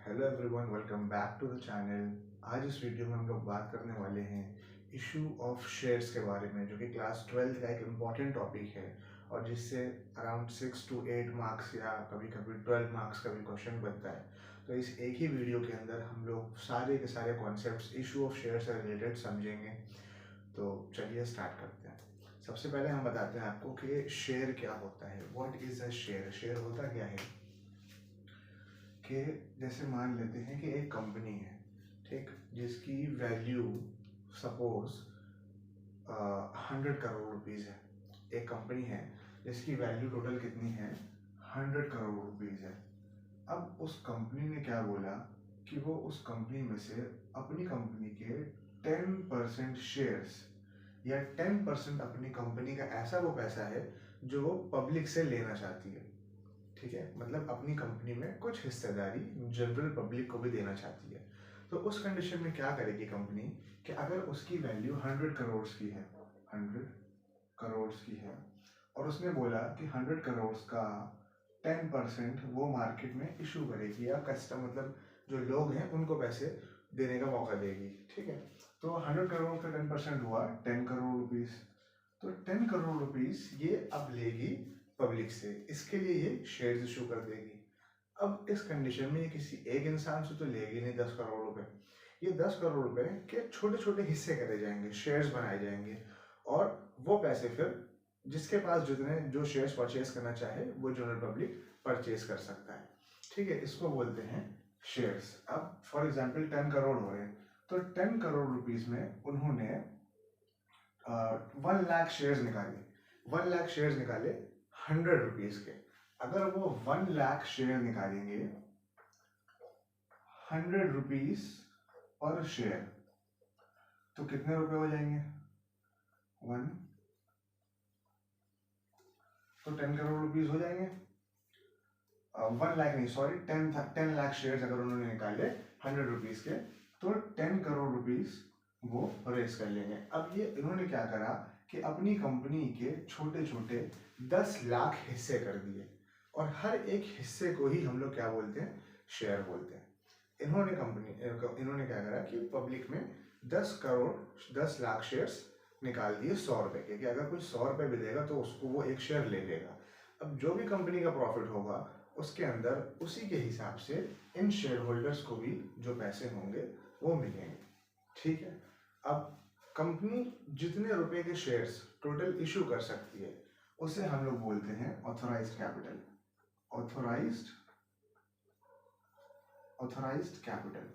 Hello everyone, welcome back to the channel. आज इस video में हम लोग बात करने वाले हैं इशू ऑफ शेयर्स के बारे में, जो कि क्लास 12 का एक इम्पॉर्टेंट टॉपिक है और जिससे अराउंड 6 to 8 मार्क्स या कभी कभी 12 मार्क्स का भी क्वेश्चन बनता है। तो इस एक ही वीडियो के अंदर हम लोग सारे के सारे कॉन्सेप्ट्स इशू ऑफ शेयर से रिलेटेड समझेंगे। तो चलिए स्टार्ट करते हैं। सबसे पहले हम बताते हैं आपको कि शेयर क्या होता है। What is a share? Share होता क्या है कि जैसे मान लेते हैं कि एक कंपनी है, ठीक, जिसकी वैल्यू सपोज 100 करोड़ रुपीज़ है। एक कंपनी है जिसकी वैल्यू टोटल कितनी है? 100 करोड़ रुपीज़ है। अब उस कंपनी ने क्या बोला कि वो उस कंपनी में से अपनी कंपनी के 10% शेयर्स या 10% अपनी कंपनी का ऐसा वो पैसा है जो वो पब्लिक से लेना चाहती है। ठीक है, मतलब अपनी कंपनी में कुछ हिस्सेदारी जनरल पब्लिक को भी देना चाहती है। तो उस कंडीशन में क्या करेगी कंपनी कि अगर उसकी वैल्यू 100 करोड़ की है, 100 करोड़ की है, और उसने बोला कि 100 करोड़ का 10% वो मार्केट में इशू करेगी या कस्टम मतलब जो लोग हैं उनको पैसे देने का मौका देगी। ठीक है, तो 100 करोड़ का 10% हुआ 10 करोड़ रुपीज़। तो 10 करोड़ रुपीज़ ये अब लेगी पब्लिक से, इसके लिए ये शेयर्स इशू कर देगी। अब इस कंडीशन में ये किसी एक इंसान से तो लेगी नहीं 10 करोड़ रुपए। ये 10 करोड़ रुपए के छोटे छोटे हिस्से करे जाएंगे, शेयर्स बनाए जाएंगे, और वो पैसे फिर जिसके पास जितने जो शेयर्स परचेज करना चाहे वो जनरल पब्लिक परचेज कर सकता है। ठीक है, इसको बोलते हैं शेयर्स। अब फॉर एग्जाम्पल 10 करोड़ हो रहे हैं, तो 10 करोड़ रुपीज में उन्होंने 1 लाख शेयर्स निकाले। 1 लाख शेयर्स निकाले 100 रुपीज के। अगर वो 1 लाख शेयर निकालेंगे 100 रुपीज पर शेयर, तो कितने रुपए हो जाएंगे? 1, तो 10 करोड़ रुपीज हो जाएंगे। 1 लाख नहीं, सॉरी, 10 लाख शेयर्स अगर उन्होंने निकाले 100 रुपीज के, तो 10 करोड़ रुपीज वो रेस कर लेंगे। अब ये इन्होंने क्या करा कि अपनी कंपनी के छोटे छोटे 10 लाख हिस्से कर दिए, और हर एक हिस्से को ही हम लोग क्या बोलते हैं? शेयर बोलते हैं। इन्होंने क्या करा कि पब्लिक में 10 लाख शेयर्स निकाल दिए 100 रुपए के, कि अगर कोई 100 रुपए भी देगा तो उसको वो एक शेयर ले लेगा। अब जो भी कंपनी का प्रॉफिट होगा उसके अंदर उसी के हिसाब से इन शेयर होल्डर्स को भी जो पैसे होंगे वो मिलेंगे। ठीक है, अब कंपनी जितने रुपए के शेयर्स टोटल इशू कर सकती है उसे हम लोग बोलते हैं ऑथोराइज्ड कैपिटल। ऑथोराइज्ड कैपिटल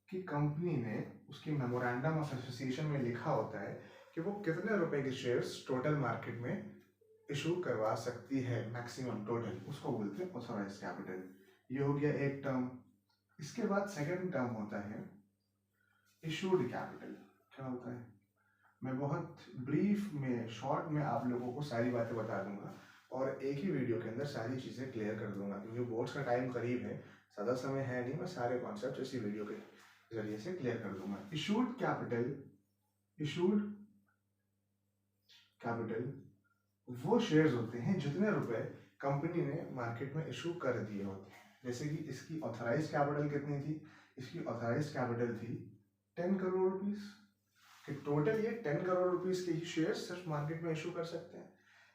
कि कंपनी ने उसकी मेमोरेंडम ऑफ एसोसिएशन में लिखा होता है कि वो कितने रुपए के शेयर्स टोटल मार्केट में इशू करवा सकती है, मैक्सिमम टोटल, उसको बोलते हैं ऑथोराइज्ड कैपिटल। ये हो गया एक टर्म। इसके बाद सेकंड टर्म होता है इशूड कैपिटल। क्या होता है? मैं बहुत ब्रीफ में, शॉर्ट में आप लोगों को सारी बातें बता दूंगा और एक ही वीडियो के अंदर सारी चीज़ें क्लियर कर दूंगा, क्योंकि बोर्ड्स का टाइम करीब है, ज़्यादा समय है नहीं। मैं सारे कॉन्सेप्ट इसी वीडियो के जरिए से क्लियर कर दूंगा। इशूड कैपिटल वो शेयर्स होते हैं जितने रुपए कंपनी ने मार्केट में इशू कर दिए होते हैं। जैसे कि इसकी ऑथराइज्ड कैपिटल कितनी थी? इसकी ऑथराइज्ड कैपिटल थी 10 करोड़ रुपीज, कि टोटल ये 10 करोड़ रुपीज के ही शेयर्स सिर्फ मार्केट में इशू कर सकते हैं।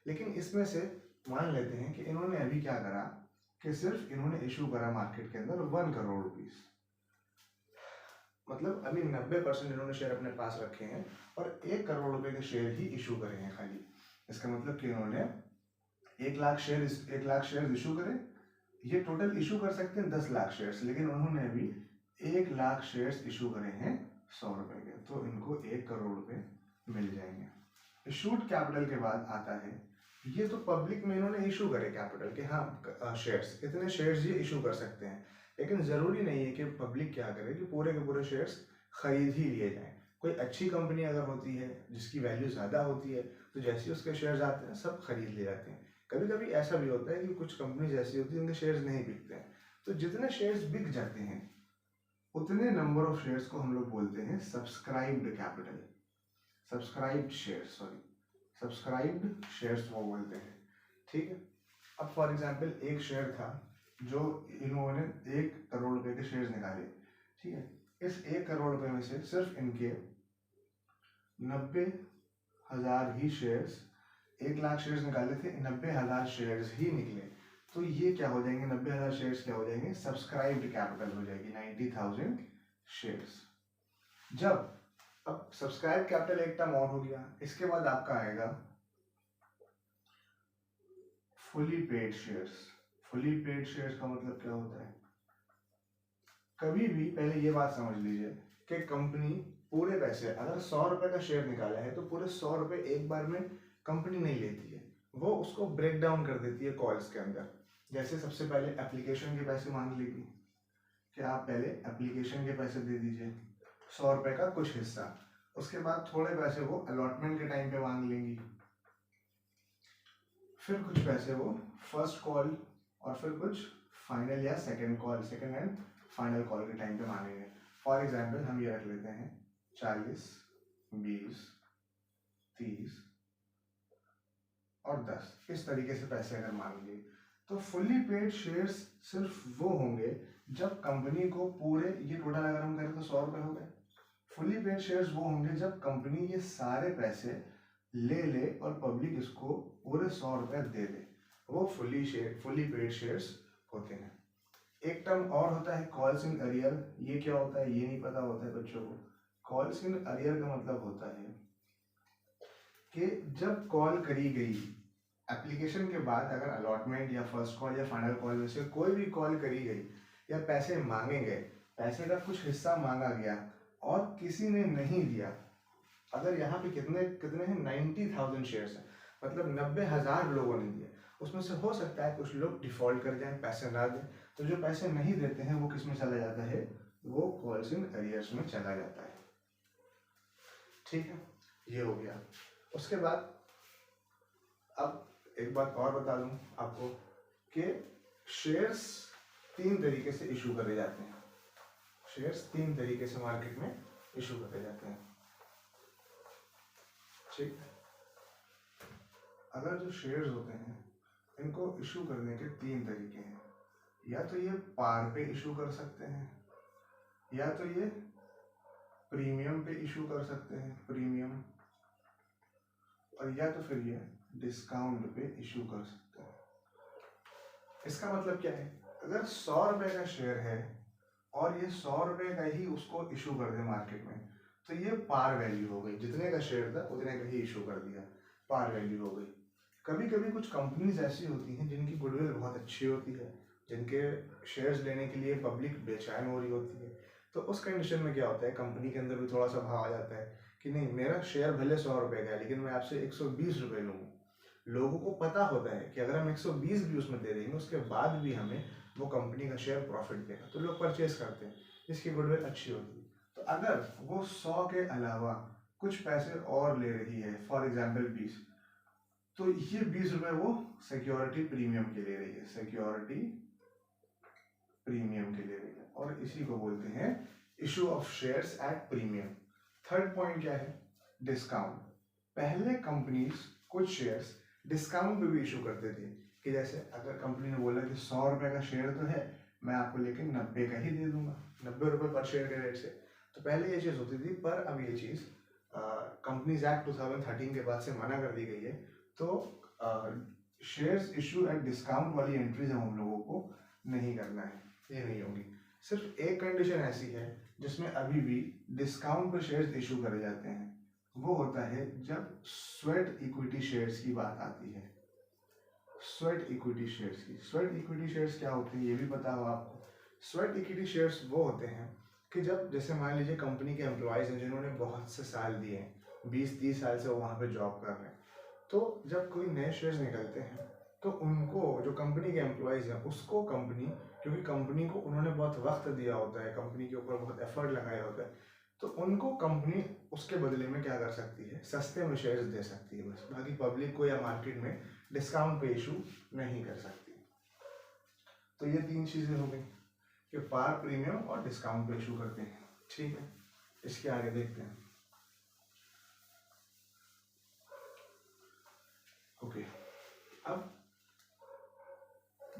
लेकिन इसमें से मान लेते हैं कि इन्होंने अभी क्या करा कि सिर्फ इन्होंने इशू करा मार्केट के अंदर 1 करोड़ रुपीज, मतलब अभी 90% इन्होंने शेयर अपने पास रखे हैं और 1 करोड़ रुपए के शेयर ही इशू करे हैं खाली। इसका मतलब कि इन्होंने 1 लाख शेयर इशू करे। ये टोटल इशू कर सकते हैं 10 लाख शेयर्स, लेकिन उन्होंने अभी 1 लाख शेयर्स इशू करे हैं 100 रुपए के, तो इनको 1 करोड़ रुपए मिल जाएंगे। इशूड कैपिटल के बाद आता है, ये तो पब्लिक में इन्होंने इशू करे कैपिटल के, हाँ शेयर्स, इतने शेयर्स ये इशू कर सकते हैं। लेकिन जरूरी नहीं है कि पब्लिक क्या करे कि पूरे के पूरे शेयर्स खरीद ही लिए जाएं। कोई अच्छी कंपनी अगर होती है जिसकी वैल्यू ज़्यादा होती है, तो जैसे ही उसके शेयर्स आते हैं सब खरीद लिए जाते हैं। कभी कभी ऐसा भी होता है कि कुछ कंपनीज ऐसी होती है जिनके शेयर्स नहीं बिकते हैं, तो जितने शेयर्स बिक जाते हैं उतने नंबर ऑफ शेयर्स को हम लोग बोलते हैं सब्सक्राइब्ड कैपिटल, सब्सक्राइब्ड शेयर्स वो बोलते हैं। ठीक है, अब फॉर एग्जांपल एक शेयर था जो इन्होंने 1 करोड़ रुपए के शेयर्स निकाले, ठीक है, इस 1 करोड़ रुपए में से सिर्फ इनके 90,000 ही शेयर्स, 1 लाख शेयर्स निकाले थे, 90,000 शेयर्स ही निकले। तो ये क्या हो जाएंगे, 90,000 शेयर्स क्या हो जाएंगे, सब्सक्राइब्ड कैपिटल हो जाएगी 90,000 शेयर्स। जब अब सब्सक्राइब कैपिटल एक टर्म और हो गया, इसके बाद आपका आएगा fully paid shares. Fully paid shares का मतलब क्या होता है, कभी भी पहले ये बात समझ लीजिए कि कंपनी पूरे पैसे, अगर 100 रुपए का शेयर निकाला है तो पूरे 100 रुपए एक बार में कंपनी नहीं लेती है, वो उसको ब्रेक डाउन कर देती है कॉल्स के अंदर। जैसे सबसे पहले एप्लीकेशन के पैसे मांग लेगी कि आप पहले एप्लीकेशन के पैसे दे दीजिए 100 रुपए का कुछ हिस्सा, उसके बाद थोड़े पैसे वो अलॉटमेंट के टाइम पे मांग लेंगी, फिर कुछ पैसे वो फर्स्ट कॉल और फिर कुछ फाइनल या second call, second and final call के टाइम पे मांगेंगे। फॉर एग्जांपल हम ये रख लेते हैं 40, 20, 30 और 10, इस तरीके से पैसे अगर मांग लिए तो फुली पेड शेयर्स सिर्फ वो होंगे जब कंपनी को पूरे, ये टोटल अगर हम करें तो 100 रुपए हो गए। फुली पेड शेयर्स वो होंगे जब कंपनी ये सारे पैसे ले ले और पब्लिक इसको पूरे 100 रुपए दे दे, वो फुली पेड शेयर्स होते हैं। एक टर्म और होता है कॉल्स इन अरियर। ये क्या होता है ये नहीं पता होता है बच्चों को। कॉल्स इन अरियर का मतलब होता है कि जब कॉल करी गई एप्लीकेशन के बाद, अगर अलॉटमेंट या फर्स्ट कॉल या फाइनल कॉल में से कोई भी कॉल करी गई या पैसे मांगे गए, पैसे का कुछ हिस्सा मांगा गया और किसी ने नहीं दिया, अगर यहाँ पे कितने कितने हैं 90,000 शेयर्स हैं, मतलब 90,000 लोगों ने दिए, उसमें से हो सकता है कुछ लोग डिफॉल्ट कर जाएं, पैसे ना दें, तो जो पैसे नहीं देते हैं वो किस में चला जाता है, वो कॉल्स इन अरियर्स में चला जाता है। ठीक है, ये हो गया। उसके बाद अब एक बात और बता दूं आपको कि शेयर्स 3 तरीके से इशू करे जाते हैं। शेयर्स 3 तरीके से मार्केट में इशू करे जाते हैं। ठीक, अगर जो शेयर्स होते हैं इनको इशू करने के 3 तरीके हैं। या तो ये पार पे इशू कर सकते हैं, या तो ये प्रीमियम पे इशू कर सकते हैं, प्रीमियम, और या तो फिर ये डिस्काउंट पे इशू कर सकते हैं। इसका मतलब क्या है, अगर 100 रुपए का शेयर है और ये 100 रुपए का ही उसको इशू कर दे मार्केट में, तो ये पार वैल्यू हो गई, जितने का शेयर था उतने का ही इशू कर दिया, पार वैल्यू हो गई। कभी कभी कुछ कंपनीज ऐसी होती हैं जिनकी गुडविल बहुत अच्छी होती है, जिनके शेयर्स लेने के लिए पब्लिक बेचैन हो रही होती है, तो उस कंडीशन में क्या होता है, कंपनी के अंदर भी थोड़ा सा भाव आ जाता है कि नहीं, मेरा शेयर भले 100 रुपए का है लेकिन मैं आपसे 120 रुपए लूँगा। लोगों को पता होता है कि अगर हम 120 भी उसमें दे देंगे उसके बाद भी हमें वो कंपनी का शेयर प्रॉफिट देगा, तो लोग परचेज करते हैं, इसकी गुडविल अच्छी होती है। तो अगर वो 100 के अलावा कुछ पैसे और ले रही है, फॉर एग्जाम्पल 20, तो ये 20 रुपए वो सिक्योरिटी प्रीमियम के ले रही है, सिक्योरिटी प्रीमियम के ले रही है, और इसी को बोलते हैं issue of shares at premium. Third point क्या है, डिस्काउंट। पहले कंपनीज कुछ शेयर्स डिस्काउंट पे भी इशू करते थे, कि जैसे अगर कंपनी ने बोला कि 100 रुपए का शेयर तो है, मैं आपको लेकिन 90 का ही दे दूंगा, 90 रुपए पर शेयर के रेट से। तो पहले ये चीज़ होती थी, पर अब ये चीज़ कंपनीज एक्ट 2013 के बाद से मना कर दी गई है। तो शेयर्स इशू एट डिस्काउंट वाली एंट्रीज हम लोगों को नहीं करना है, ये नहीं होगी। सिर्फ एक कंडीशन ऐसी है जिसमें अभी भी डिस्काउंट पर शेयर्स इशू करे जाते हैं, वो होता है जब स्वेट इक्विटी शेयर्स की बात आती है। स्वेट इक्विटी शेयर्स की, स्वेट इक्विटी शेयर्स क्या होते हैं ये भी पता हो आपको। स्वेट इक्विटी शेयर्स वो होते हैं कि जब, जैसे मान लीजिए कंपनी के एम्प्लॉयज हैं जिन्होंने बहुत से साल दिए हैं, 20-30 साल से वो वहाँ पे जॉब कर रहे हैं, तो जब कोई नए शेयर्स निकलते हैं तो उनको, जो कंपनी के एम्प्लॉयज हैं उसको कंपनी, क्योंकि कंपनी को उन्होंने बहुत वक्त दिया होता है, कंपनी के ऊपर बहुत एफर्ट लगाया होता है, तो उनको कंपनी उसके बदले में क्या कर सकती है, सस्ते में शेयर्स दे सकती है बस, बाकी पब्लिक को या मार्केट में डिस्काउंट पे इशू नहीं कर सकती। तो ये 3 चीज़ें हो गई कि पार, प्रीमियम और डिस्काउंट पे इशू करते हैं। ठीक है, इसके आगे देखते हैं। ओके, अब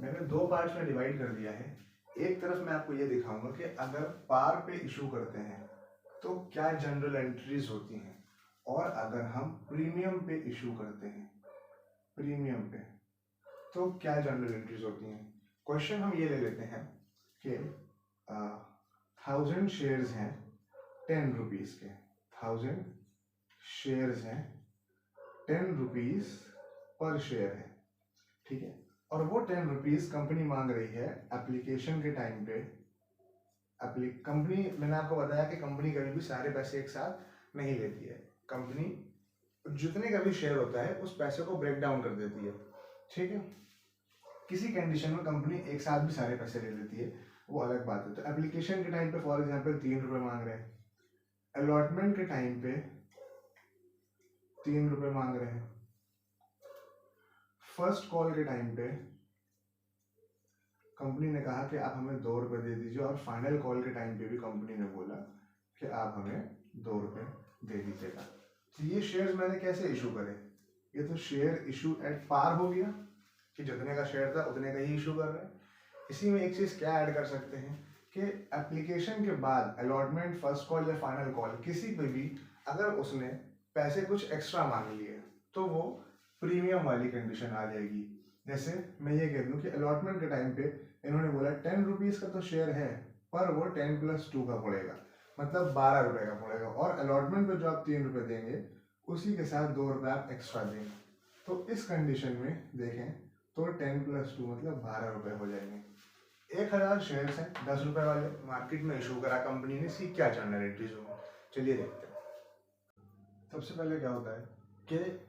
मैंने दो पार्ट्स में डिवाइड कर दिया है। एक तरफ मैं आपको ये दिखाऊंगा कि अगर पार पे इशू करते हैं तो क्या जनरल एंट्रीज होती हैं, और अगर हम प्रीमियम पे इशू करते हैं, प्रीमियम पे, तो क्या जनरल एंट्रीज होती हैं। क्वेश्चन हम ये ले लेते हैं कि 1000 शेयर्स हैं 10 रुपीज के, 1000 शेयर्स हैं 10 रुपीज पर शेयर है, ठीक है। और वो 10 रुपीज कंपनी मांग रही है एप्लीकेशन के टाइम पे। कंपनी, मैंने आपको बताया कि कंपनी कभी भी सारे पैसे एक साथ नहीं लेती है। कंपनी जितने का भी शेयर होता है उस पैसे को ब्रेक डाउन कर देती है, ठीक है। किसी कंडीशन में कंपनी एक साथ भी सारे पैसे ले लेती है, वो अलग बात है। तो एप्लीकेशन के टाइम पे फॉर एग्जांपल 3 रुपए मांग रहे हैं, अलॉटमेंट के टाइम पे 3 रुपए मांग रहे हैं, फर्स्ट कॉल के टाइम पे कंपनी ने कहा कि आप हमें 2 रुपए दे दीजिए, और फाइनल कॉल के टाइम पे भी कंपनी ने बोला कि आप हमें 2 रुपए दे दीजिएगा। तो ये शेयर्स मैंने कैसे इशू करे, ये तो शेयर इशू एट पार हो गया कि जितने का शेयर था उतने का ही इशू कर रहे हैं। इसी में एक चीज क्या ऐड कर सकते हैं कि एप्लीकेशन के बाद अलॉटमेंट, फर्स्ट कॉल या फाइनल कॉल, किसी पे भी अगर उसने पैसे कुछ एक्स्ट्रा मांग लिए तो वो प्रीमियम वाली कंडीशन आ जाएगी। जैसे मैं ये कह दूं कि अलॉटमेंट के टाइम पे इन्होंने बोला 10 रुपीज का तो शेयर है, पर वो 10+2 का पड़ेगा, मतलब 12 रुपए का पड़ेगा, और अलॉटमेंट पे जो आप 3 रुपए देंगे उसी के साथ 2 रुपए आप एक्स्ट्रा देंगे। तो इस कंडीशन में देखें तो 10+2 मतलब 12 रुपए हो जाएंगे। 1000 शेयर्स हैं 10 रुपए वाले, मार्केट में इशू करा कंपनी ने, सी क्या जनरल एंट्रीज होंगी, चलिए देखते हैं। सबसे पहले क्या होता है कि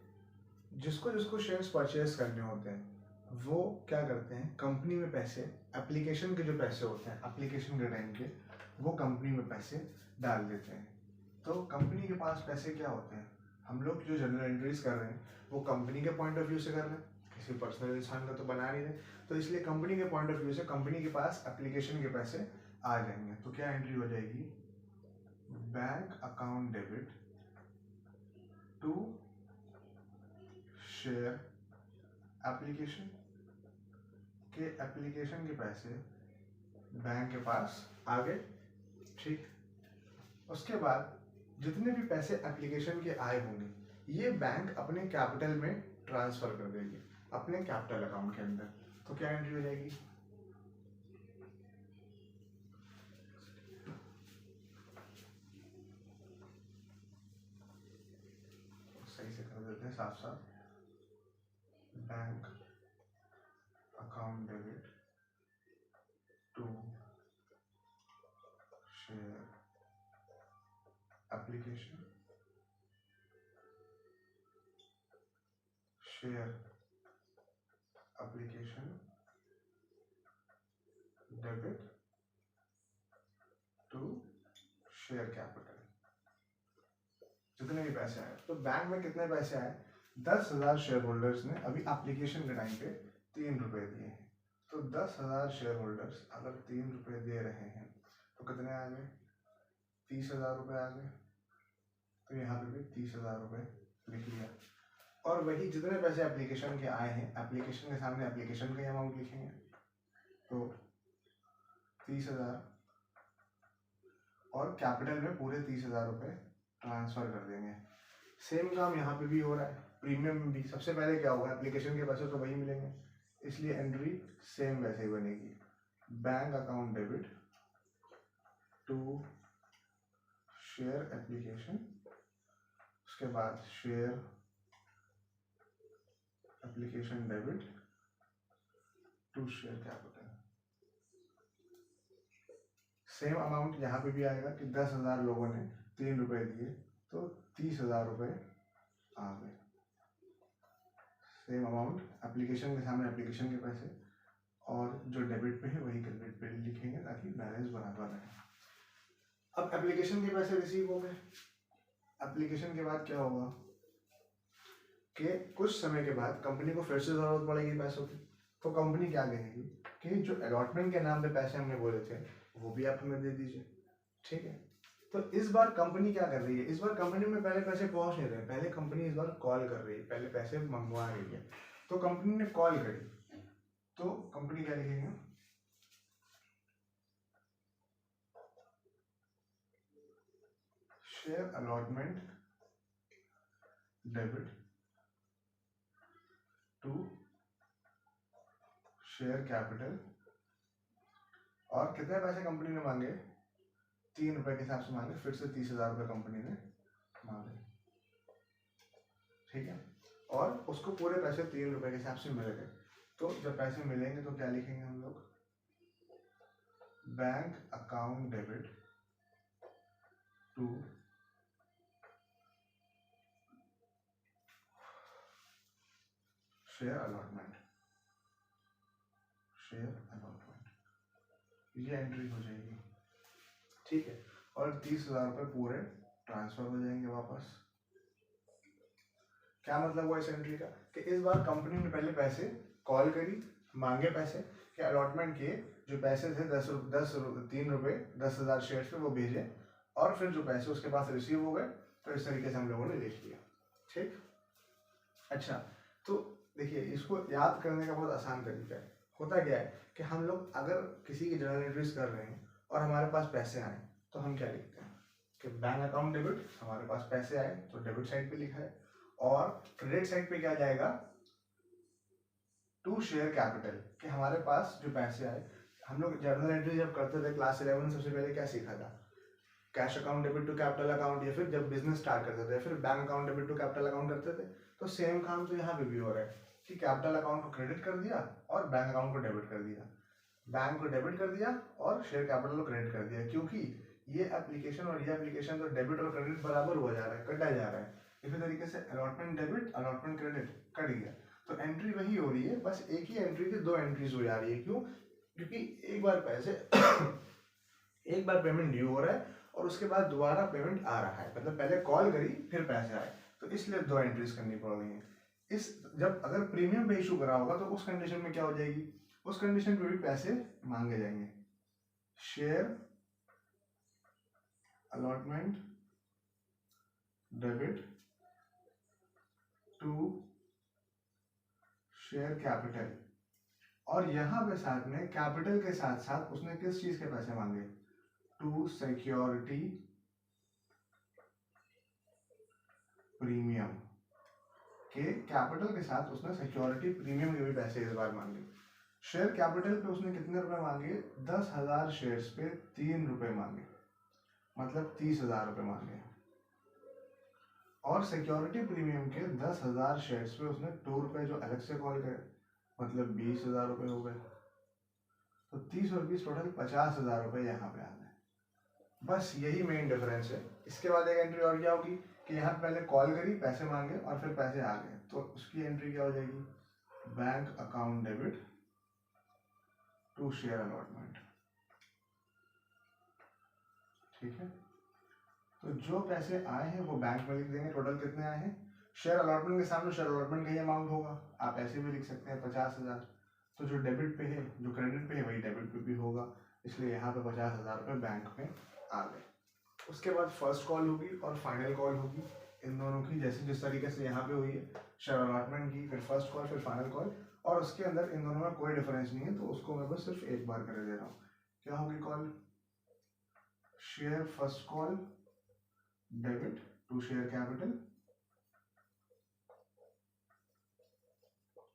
जिसको जिसको शेयर्स परचेज करने होते हैं वो क्या करते हैं, कंपनी में पैसे, एप्लीकेशन के जो पैसे होते हैं एप्लीकेशन के टाइम के, वो कंपनी में पैसे डाल देते हैं। तो कंपनी के पास पैसे क्या होते हैं, हम लोग जो जनरल एंट्रीज कर रहे हैं वो कंपनी के पॉइंट ऑफ व्यू से कर रहे हैं, किसी पर्सनल इंसान का तो बना नहीं रहे, तो इसलिए कंपनी के पॉइंट ऑफ व्यू से कंपनी के पास एप्लीकेशन के पैसे आ जाएंगे। तो क्या एंट्री हो जाएगी, bank account debit to share application के, एप्लीकेशन के पैसे बैंक के पास आ गए, ठीक। उसके बाद जितने भी पैसे एप्लीकेशन के आए होंगे ये बैंक अपने कैपिटल में ट्रांसफर कर देगी, अपने कैपिटल अकाउंट के अंदर। तो क्या एंट्री हो जाएगी, सही से कर देते हैं साफ साफ, bank account debit to share application, share application debit to share capital, जितने भी पैसे आए। तो बैंक में कितने पैसे आए, 10,000 शेयर होल्डर्स ने अभी एप्लीकेशन के टाइम पे 3 रुपए दिए हैं। तो 10,000 शेयर होल्डर्स अगर 3 रुपए दे रहे हैं तो कितने आ गए, 30,000 रुपए आ गए। तो यहाँ पे भी 30,000 रुपए लिख लिया, और वही जितने पैसे एप्लीकेशन के आए हैं एप्लीकेशन के सामने एप्लीकेशन का अमाउंट लिखेंगे, तो 30,000, और कैपिटल में पूरे 30,000 रुपए ट्रांसफर कर देंगे। सेम काम यहाँ पे भी हो रहा है, प्रीमियम में भी सबसे पहले क्या होगा, एप्लीकेशन के पैसे तो वही मिलेंगे, इसलिए एंट्री सेम वैसे ही बनेगी, bank account debit to share application, उसके बाद share application debit to share capital. Same amount यहाँ पे भी आएगा कि 10,000 लोगों ने 3 रुपए दिए तो 30,000 रुपए आ गए। सेम अमाउंट एप्लीकेशन के सामने एप्लीकेशन के पैसे, और जो डेबिट पे है वही क्रेडिट पे लिखेंगे ताकि बैलेंस बराबर रहे। अब एप्लीकेशन के पैसे रिसीव हो गए, एप्लीकेशन के बाद क्या होगा कि कुछ समय के बाद कंपनी को फिर से जरूरत पड़ेगी पैसों की, तो कंपनी क्या कहेगी कि जो अलॉटमेंट के नाम पे पैसे हमने बोले थे वो भी आप हमें दे दीजिए, ठीक है। तो इस बार कंपनी क्या कर रही है, इस बार कंपनी में पहले पैसे पहुंच नहीं रहे, पहले कंपनी इस बार कॉल कर रही है, पहले पैसे मंगवा रही है। तो कंपनी ने कॉल करी तो कंपनी क्या लिखेंगे, share allotment debit to share capital, और कितने पैसे कंपनी ने मांगे, 3 रुपए के हिसाब से मांगे, फिर से 30,000 रुपये कंपनी ने मांगे, ठीक है। और उसको पूरे पैसे 3 रुपए के हिसाब से मिल गए। तो जब पैसे मिलेंगे तो क्या लिखेंगे हम लोग, bank account debit to share allotment, share allotment, ये एंट्री हो जाएगी, ठीक है। और 30,000 रुपये पूरे ट्रांसफर हो जाएंगे वापस। क्या मतलब हुआ इस एंट्री का, कि इस बार कंपनी ने पहले पैसे कॉल करी, मांगे पैसे, कि अलॉटमेंट किए, जो पैसे थे 3 रुपये 10,000 शेयर्स पे वो भेजे, और फिर जो पैसे उसके पास रिसीव हो गए, तो इस तरीके से हम लोगों ने लिख लिया, ठीक। अच्छा, तो देखिए इसको याद करने का बहुत आसान तरीका है। होता क्या है कि हम लोग अगर किसी की जर्नल एंट्रीज कर रहे हैं और हमारे पास पैसे आए, तो हम क्या लिखते हैं कि बैंक अकाउंट डेबिट, हमारे पास पैसे आए तो डेबिट साइड पे लिखा है, और क्रेडिट साइड पे क्या जाएगा, टू शेयर कैपिटल, कि हमारे पास जो पैसे आए। हम लोग जर्नल एंट्री जब करते थे क्लास 11 में, सबसे पहले क्या सीखा था, cash account debit to capital account, या फिर जब बिजनेस स्टार्ट करते थे फिर bank account debit to capital account करते थे। तो सेम काम तो यहाँ पे भी हो रहा है कि कैपिटल अकाउंट को क्रेडिट कर दिया और बैंक अकाउंट को डेबिट कर दिया, बैंक को डेबिट कर दिया और शेयर कैपिटल को क्रेडिट कर दिया, क्योंकि ये एप्लीकेशन और ये एप्लीकेशन तो डेबिट और क्रेडिट बराबर हुआ जा रहा है, कटा जा रहा है। इसी तरीके से allotment debit allotment credit cut गया, तो एंट्री वही हो रही है, बस एक ही एंट्री की 2 एंट्रीज हो जा रही है। क्यों, क्योंकि एक बार पैसे एक बार पेमेंट ड्यू हो रहा है और उसके बाद दोबारा पेमेंट आ रहा है, मतलब पहले कॉल करी फिर पैसे आए, तो इसलिए 2 एंट्रीज करनी पड़ रही है। इस जब अगर प्रीमियम पे इशू करा होगा तो उस कंडीशन में क्या हो जाएगी, उस कंडीशन पे भी पैसे मांगे जाएंगे, share allotment debit to share capital, और यहां पे साथ में कैपिटल के साथ साथ उसने किस चीज के पैसे मांगे, टू सिक्योरिटी प्रीमियम के, कैपिटल के साथ उसने सिक्योरिटी प्रीमियम के भी पैसे इस बार मांगे। शेयर कैपिटल पे उसने कितने रुपए मांगे, 10,000 शेयर्स पे 3 रुपए मांगे, मतलब 30,000 रुपए मांगे, और सिक्योरिटी प्रीमियम के 10,000 शेयर्स पे उसने 2 रुपए जो अलग से कॉल करे, मतलब 20,000 रुपए हो गए, तो 30 और 20 टोटल 50,000 रुपए यहाँ पे आ गए। बस यही मेन डिफरेंस है। इसके बाद एक एंट्री और क्या होगी कि यहाँ पहले कॉल करी, पैसे मांगे और फिर पैसे आ गए, तो उसकी एंट्री क्या हो जाएगी, bank account debit to share allotment, ठीक है। तो जो पैसे आए हैं वो बैंक में लिख देंगे, टोटल कितने आए हैं, शेयर अलॉटमेंट के सामने शेयर अलॉटमेंट का ही अमाउंट होगा, आप ऐसे भी लिख सकते हैं 50,000, तो जो डेबिट पे है जो क्रेडिट पे है वही डेबिट पे भी होगा, इसलिए यहाँ पे 50,000 रुपये बैंक में आ गए। उसके बाद फर्स्ट कॉल होगी और फाइनल कॉल होगी इन दोनों की, जैसे जिस तरीके से यहाँ पे हुई है, शेयर अलॉटमेंट की, फिर फर्स्ट कॉल फिर फाइनल कॉल, और उसके अंदर इन दोनों में कोई डिफरेंस नहीं है, तो उसको मैं बस सिर्फ एक बार कर दे रहा हूँ। क्या होगी call, share first call debit to share capital,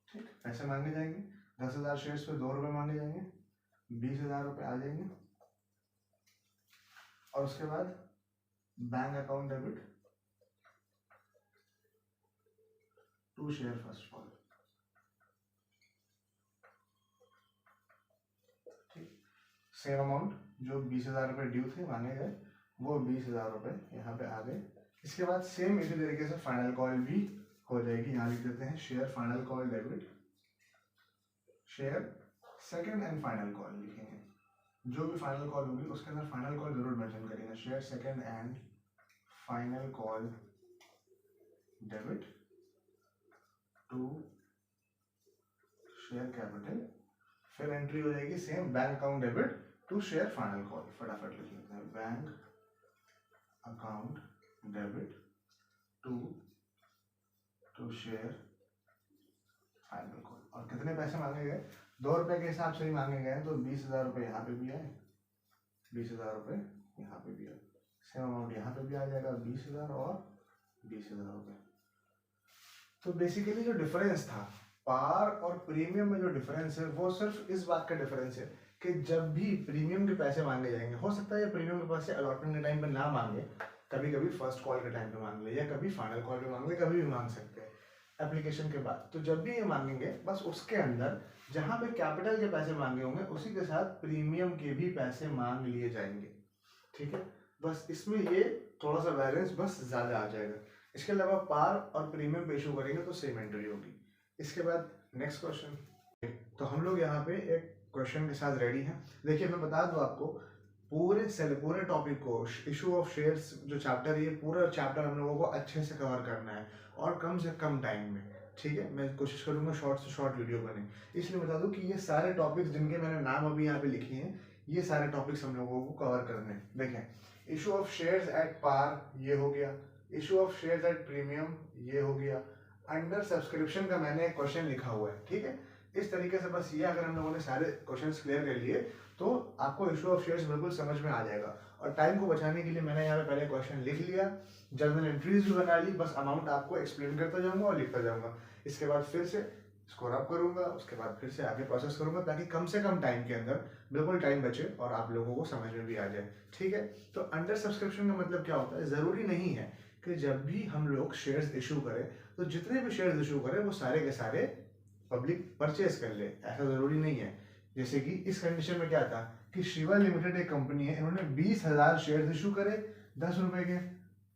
ठीक, पैसे मांगे जाएंगे, 10,000 शेयर्स पे 2 रुपए मांगे जाएंगे, 20,000 रुपए आ जाएंगे, और उसके बाद bank account debit to share first call, ठीक, सेम अमाउंट जो 20,000 रुपये ड्यू थे मांगे गए, वो 20,000 रुपये यहाँ पे आ गए। इसके बाद सेम इसी तरीके से फाइनल कॉल भी हो जाएगी, यहाँ लिख देते हैं share final call debit, share second and final call लिखेंगे, जो भी फाइनल कॉल होगी उसके अंदर फाइनल कॉल जरूर मेंशन करेंगे, share second and final call debit to share capital, फिर एंट्री हो जाएगी same bank account debit to share final call, फटाफट लिख लेते हैं, bank account debit to share final call, और कितने पैसे मांगे गए, ₹2 के हिसाब से ही मांगे गए हैं, तो 20,000 यहाँ पे भी आए, 20,000 यहाँ पे भी आए, सेम अमाउंट यहाँ पे भी आ जाएगा, 20,000 और 20,000। तो बेसिकली जो डिफरेंस था पार और प्रीमियम में, जो डिफरेंस है वो सिर्फ इस बात का डिफरेंस है कि जब भी प्रीमियम के पैसे मांगे जाएंगे, हो सकता है ये प्रीमियम के पैसे अलॉटमेंट के टाइम पे ना मांगे, कभी कभी फर्स्ट कॉल के टाइम पे मांग ले, या कभी फाइनल कॉल पे मांग ले, कभी भी मांग सकते हैं एप्लीकेशन के बाद। तो जब भी ये मांगेंगे, बस उसके अंदर जहाँ पे कैपिटल के पैसे मांगे होंगे उसी के साथ प्रीमियम के भी पैसे मांग लिए जाएंगे, ठीक है। बस इसमें ये थोड़ा सा बैलेंस बस ज्यादा आ जाएगा। इसके अलावा पार और प्रीमियम पे इशू करेंगे तो सेम एंट्री होगी। इसके बाद नेक्स्ट क्वेश्चन, तो हम लोग यहाँ पे एक क्वेश्चन के साथ रेडी हैं। देखिए मैं बता दूं आपको, पूरे टॉपिक को, इशू ऑफ शेयर्स जो चैप्टर है, ये पूरा चैप्टर हम लोगों को अच्छे से कवर करना है और कम से कम टाइम में, ठीक है। मैं कोशिश करूंगा शॉर्ट से शॉर्ट वीडियो बने। इसलिए बता दूं कि ये सारे टॉपिक्स जिनके मैंने नाम अभी यहाँ पे लिखे हैं, ये सारे टॉपिक्स हम लोगों को कवर करने हैं। देखें, issue of shares at par ये हो गया, issue of shares at premium ये हो गया, अंडर सब्सक्रिप्शन का मैंने एक क्वेश्चन लिखा हुआ है, ठीक है। इस तरीके से बस ये अगर हम लोगों ने सारे क्वेश्चंस क्लियर कर लिए तो आपको इशू ऑफ शेयर्स बिल्कुल समझ में आ जाएगा। और टाइम को बचाने के लिए मैंने यहाँ पे पहले क्वेश्चन लिख लिया, जर्नल एंट्रीज भी बना ली, बस अमाउंट आपको एक्सप्लेन करता जाऊंगा और लिखता जाऊंगा। इसके बाद फिर से इसको रब करूंगा, उसके बाद फिर से आगे प्रोसेस करूंगा, ताकि कम से कम टाइम के अंदर बिल्कुल टाइम बचे और आप लोगों को समझ में भी आ जाए, ठीक है। तो अंडर सब्सक्रिप्शन का मतलब क्या होता है? जरूरी नहीं है कि जब भी हम लोग शेयर्स इशू करें तो जितने भी शेयर्स इशू करें वो सारे के सारे पब्लिक परचेज कर ले, ऐसा जरूरी नहीं है। जैसे कि इस कंडीशन में क्या था कि शिवा लिमिटेड एक कंपनी है, इन्होंने 20,000 शेयर्स इशू करे ₹10 के,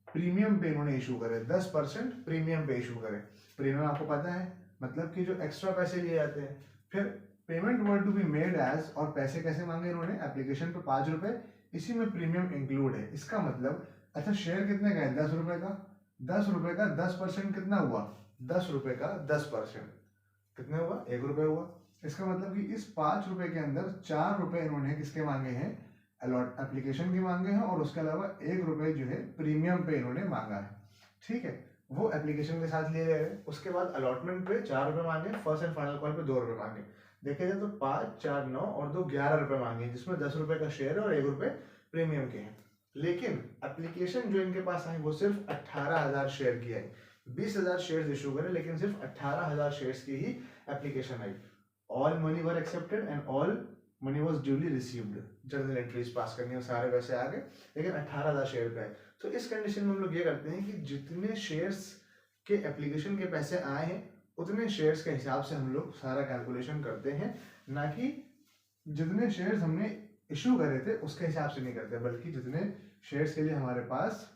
प्रीमियम पे इन्होंने इशू करे 10% प्रीमियम पे इशू करे। प्रीमियम आपको पता है मतलब कि जो एक्स्ट्रा पैसे लिए जाते हैं। फिर payment were to be made as, और पैसे कैसे मांगे इन्होंने? एप्लीकेशन पे ₹5, इसी में प्रीमियम इंक्लूड है। इसका मतलब अच्छा शेयर कितने का है? ₹10 का। ₹10 का 10% कितना हुआ? ₹10 का 10% कितने हुआ? ₹1 हुआ। इसका मतलब कि इस ₹5 के अंदर ₹4 इन्होंने किसके मांगे हैं? अलॉट एप्लीकेशन के मांगे हैं, और उसके अलावा ₹1 जो है प्रीमियम पे इन्होंने मांगा है, ठीक है। वो एप्लीकेशन के साथ ले रहे हैं। उसके बाद अलॉटमेंट पे ₹4 मांगे, फर्स्ट एंड फाइनल कॉल पे ₹2 मांगे। देखा जाए तो 5, 4, 9 और 2 ₹11 मांगे, जिसमें ₹10 का शेयर है और ₹1 प्रीमियम के हैं। लेकिन एप्लीकेशन जो इनके पास आई वो सिर्फ 18,000 शेयर की आई। 20,000 शेयर्स इशू करे, लेकिन सिर्फ 18,000 शेयर्स की ही एप्लीकेशन आई। All money were accepted and all money was duly received. Journal entries pass करनी है, सारे पैसे आ गए, लेकिन 18,000 शेयर पे आए। तो इस कंडीशन में हम लोग ये करते हैं कि जितने शेयर्स के एप्लीकेशन के पैसे आए हैं उतने शेयर्स के हिसाब से हम लोग सारा कैलकुलेशन करते हैं, ना कि जितने शेयर्स हमने इशू करे थे उसके हिसाब से नहीं करते, बल्कि जितने शेयर्स के लिए हमारे पास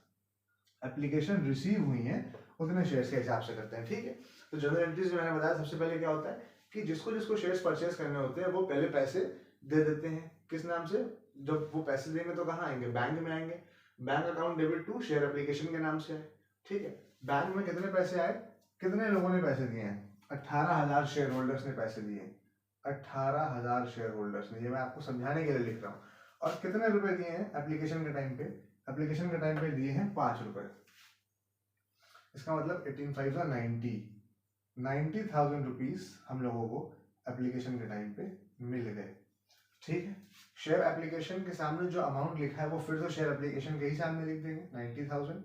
एप्लीकेशन रिसीव हुई हैं उतने शेयर्स के हिसाब से करते हैं, ठीक है। तो जनरल एंट्रीज में मैंने बताया सबसे पहले क्या होता है कि जिसको जिसको शेयर्स परचेज करने होते हैं वो पहले पैसे दे देते हैं। किस नाम से? जब वो पैसे देंगे तो कहाँ आएंगे? बैंक में आएंगे। Bank account debit to share application के नाम से है, ठीक है। बैंक में कितने पैसे आए? कितने लोगों ने पैसे दिए हैं? 18,000 शेयर होल्डर्स ने पैसे दिए। 18,000 शेयर होल्डर्स ने, ये मैं आपको समझाने के लिए लिख रहा हूँ। और कितने रुपए दिए हैं एप्लीकेशन के टाइम पे? एप्लीकेशन के टाइम पे दिए हैं ₹5। इसका मतलब 18 5 90,000 हम लोगों को एप्लीकेशन के टाइम पे मिल गए, ठीक है। शेयर एप्लीकेशन के सामने जो अमाउंट लिखा है वो फिर तो शेयर एप्लीकेशन के ही सामने लिख देंगे 90,000,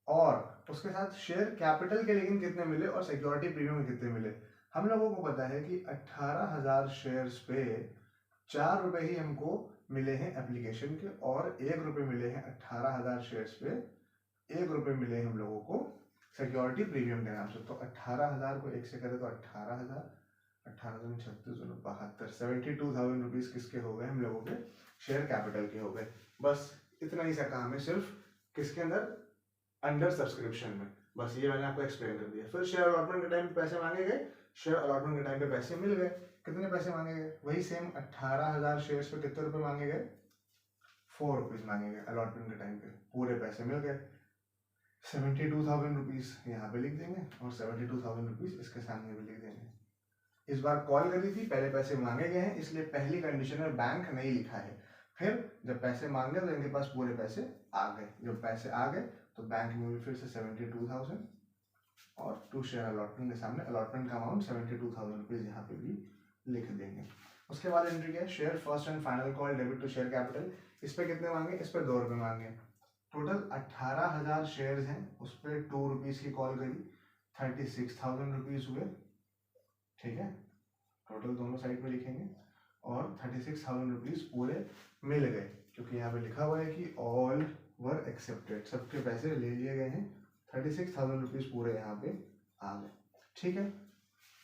और उसके साथ शेयर कैपिटल के लेकिन कितने मिले और सिक्योरिटी प्रीमियम कितने मिले। हम लोगों को पता है कि 18,000 शेयर्स पे ₹4 ही हमको मिले हैं एप्लीकेशन के, और ₹1 मिले हैं 18,000 शेयर्स पे, ₹1 मिले हम लोगों को सिक्योरिटी प्रीमियम के नाम से। तो 18,000 को 1 से करें तो 18,000, 18,000 36 72, 72,000 रुपीज किसके हो गए? हम लोगों के शेयर कैपिटल के हो गए। बस इतना ही सा काम है सिर्फ किसके अंदर? अंडर सब्सक्रिप्शन में। बस ये मैंने आपको एक्सप्लेन कर दिया। फिर शेयर अलॉटमेंट के टाइम पे पैसे मांगे गए, शेयर अलॉटमेंट के टाइम पे पैसे मिल गए। कितने पैसे मांगे गए? वही सेम 18,000 शेयर्स पे कितने रुपए मांगे गए? ₹4 मांगे गए अलॉटमेंट के टाइम पे, पूरे पैसे मिल गए। 72,000 रुपीज यहाँ पे लिख देंगे और 72,000 रुपीज इसके सामने भी लिख देंगे। इस बार कॉल करी थी, पहले पैसे मांगे गए हैं, इसलिए पहली कंडीशन में बैंक नहीं लिखा है। फिर जब पैसे मांगे तो इनके पास पूरे पैसे आ गए। जब पैसे आ गए तो बैंक में भी फिर से 72,000 और टू शेयर अलॉटमेंट के सामने अलॉटमेंट का अमाउंट 72,000 रुपीज यहाँ पे भी लिख देंगे। उसके बाद एंट्री क्या है, share first and final call debit to share capital. इस पे कितने मांगे, इस पे 2 रुपये मांगे। टोटल 18,000 शेयर्स हैं, उस पर 2 रुपीज़ की कॉल करी, 36,000 रुपीज़ हुए। ठीक है, टोटल दोनों साइड में लिखेंगे और 36,000 रुपीज़ पूरे मिल गए, क्योंकि यहाँ पे लिखा हुआ है कि ऑल वर एक्सेप्टेड, सबके पैसे ले लिए गए हैं। 36,000 रुपीज़ पूरे यहाँ पे आ गए। ठीक है,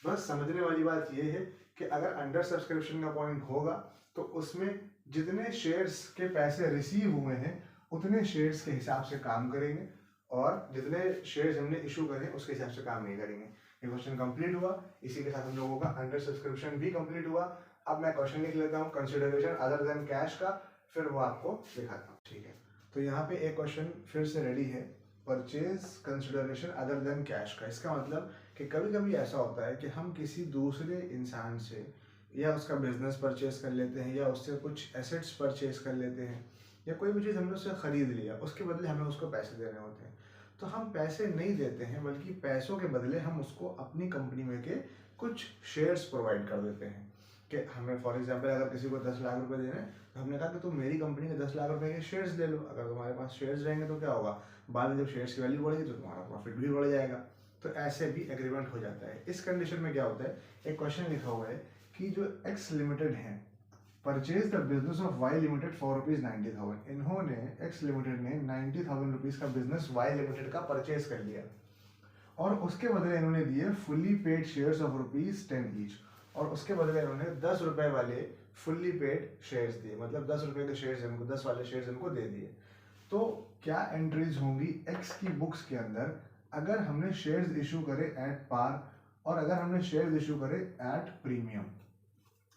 बस समझने वाली बात ये है कि अगर अंडर सब्सक्रिप्शन का पॉइंट होगा तो उसमें जितने शेयर्स के पैसे रिसीव हुए हैं उतने शेयर्स के हिसाब से काम करेंगे, और जितने शेयर्स हमने इशू करे उसके हिसाब से काम नहीं करेंगे। ये क्वेश्चन कंप्लीट हुआ, इसी के साथ हम लोगों का अंडर सब्सक्रिप्शन भी कंप्लीट हुआ। अब मैं क्वेश्चन लिख लेता हूँ कंसिडरेशन अदर देन कैश का, फिर वो आपको दिखाता हूँ। ठीक है, तो यहाँ पे एक क्वेश्चन फिर से रेडी है, purchase consideration other than cash का। इसका मतलब कि कभी कभी ऐसा होता है कि हम किसी दूसरे इंसान से या उसका बिजनेस परचेज कर लेते हैं, या उससे कुछ एसेट्स परचेज कर लेते हैं, या कोई भी चीज़ हमने उससे ख़रीद लिया, उसके बदले हमें उसको पैसे देने होते हैं। तो हम पैसे नहीं देते हैं, बल्कि पैसों के बदले हम उसको अपनी कंपनी में के कुछ शेयर्स प्रोवाइड कर देते हैं। कि हमें फॉर एग्जांपल अगर किसी को 10 लाख रुपए देने हैं, तो हमने कहा कि तुम मेरी कंपनी के 10 लाख रुपए के शेयर्स ले लो। अगर तुम्हारे पास शेयर्स रहेंगे तो क्या होगा, बाद में जब शेयर्स की वैल्यू बढ़ेगी तो तुम्हारा प्रॉफिट भी बढ़ जाएगा। तो ऐसे भी एग्रीमेंट हो जाता है। इस कंडीशन में क्या होता है, एक क्वेश्चन लिखा हुआ है कि जो एक्स लिमिटेड है purchase the business of Y limited for ₹90,000। इन्होंने एक्स लिमिटेड ने 90,000 रुपीज़ का बिजनेस वाई लिमिटेड का परचेज कर लिया, और उसके बदले इन्होंने दिए fully paid shares of ₹10 each, और उसके बदले इन्होंने 10 रुपए वाले फुल्ली पेड शेयर्स दिए, मतलब 10 रुपए के शेयर्स इनको, 10 वाले शेयर्स इनको दे दिए। तो क्या एंट्रीज होंगी एक्स की बुक्स के अंदर अगर हमने शेयर्स इशू करे एट पार, और अगर हमने शेयर्स इशू करे एट प्रीमियम।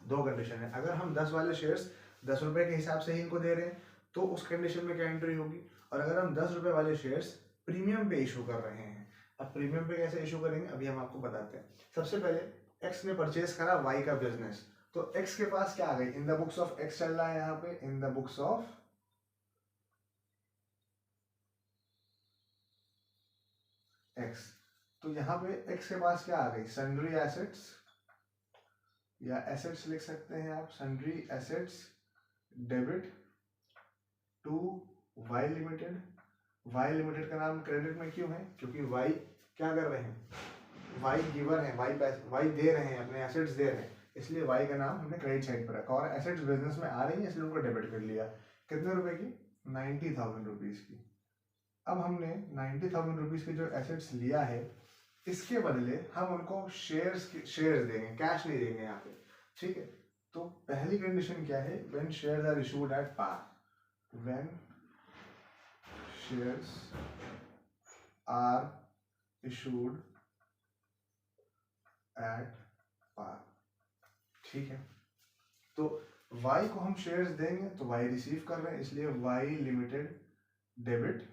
दो कंडीशन है, अगर हम 10 वाले शेयर्स 10 रुपए के हिसाब से ही इनको दे रहे हैं तो उस कंडीशन में क्या एंट्री होगी, और अगर हम 10 रुपए वाले शेयर्स प्रीमियम पे इशू कर रहे हैं। अब प्रीमियम पे कैसे इशू करेंगे अभी हम आपको बताते हैं। सबसे पहले एक्स ने परचेज करा वाई का बिजनेस, तो एक्स के पास क्या आ गई, in the books of x चल रहा है यहाँ पे, in the books of x. तो यहाँ पे एक्स के पास क्या आ गई, सन्ड्री एसेट्स, या एसेट्स लिख सकते हैं आप, sundry assets debit to Y limited. Y limited का नाम क्रेडिट में क्यों है, क्योंकि वाई क्या कर रहे हैं, वाई गिवर है, वाई दे रहे हैं, अपने एसेट्स दे रहे हैं, इसलिए वाई का नाम हमने क्रेडिट साइड पर रखा, और एसेट्स बिजनेस में आ रही है इसलिए उनको डेबिट कर लिया। कितने रुपए की, 90,000 रुपीज की। अब हमने 90,000 रुपीज के जो एसेट्स लिया है, इसके बदले हम उनको शेयर्स देंगे, कैश नहीं देंगे यहाँ पे। ठीक है, तो पहली कंडीशन क्या है, when shares are issued at par, when shares are issued at par. ठीक है, तो Y को हम शेयर्स देंगे तो Y रिसीव कर रहे हैं, इसलिए Y limited debit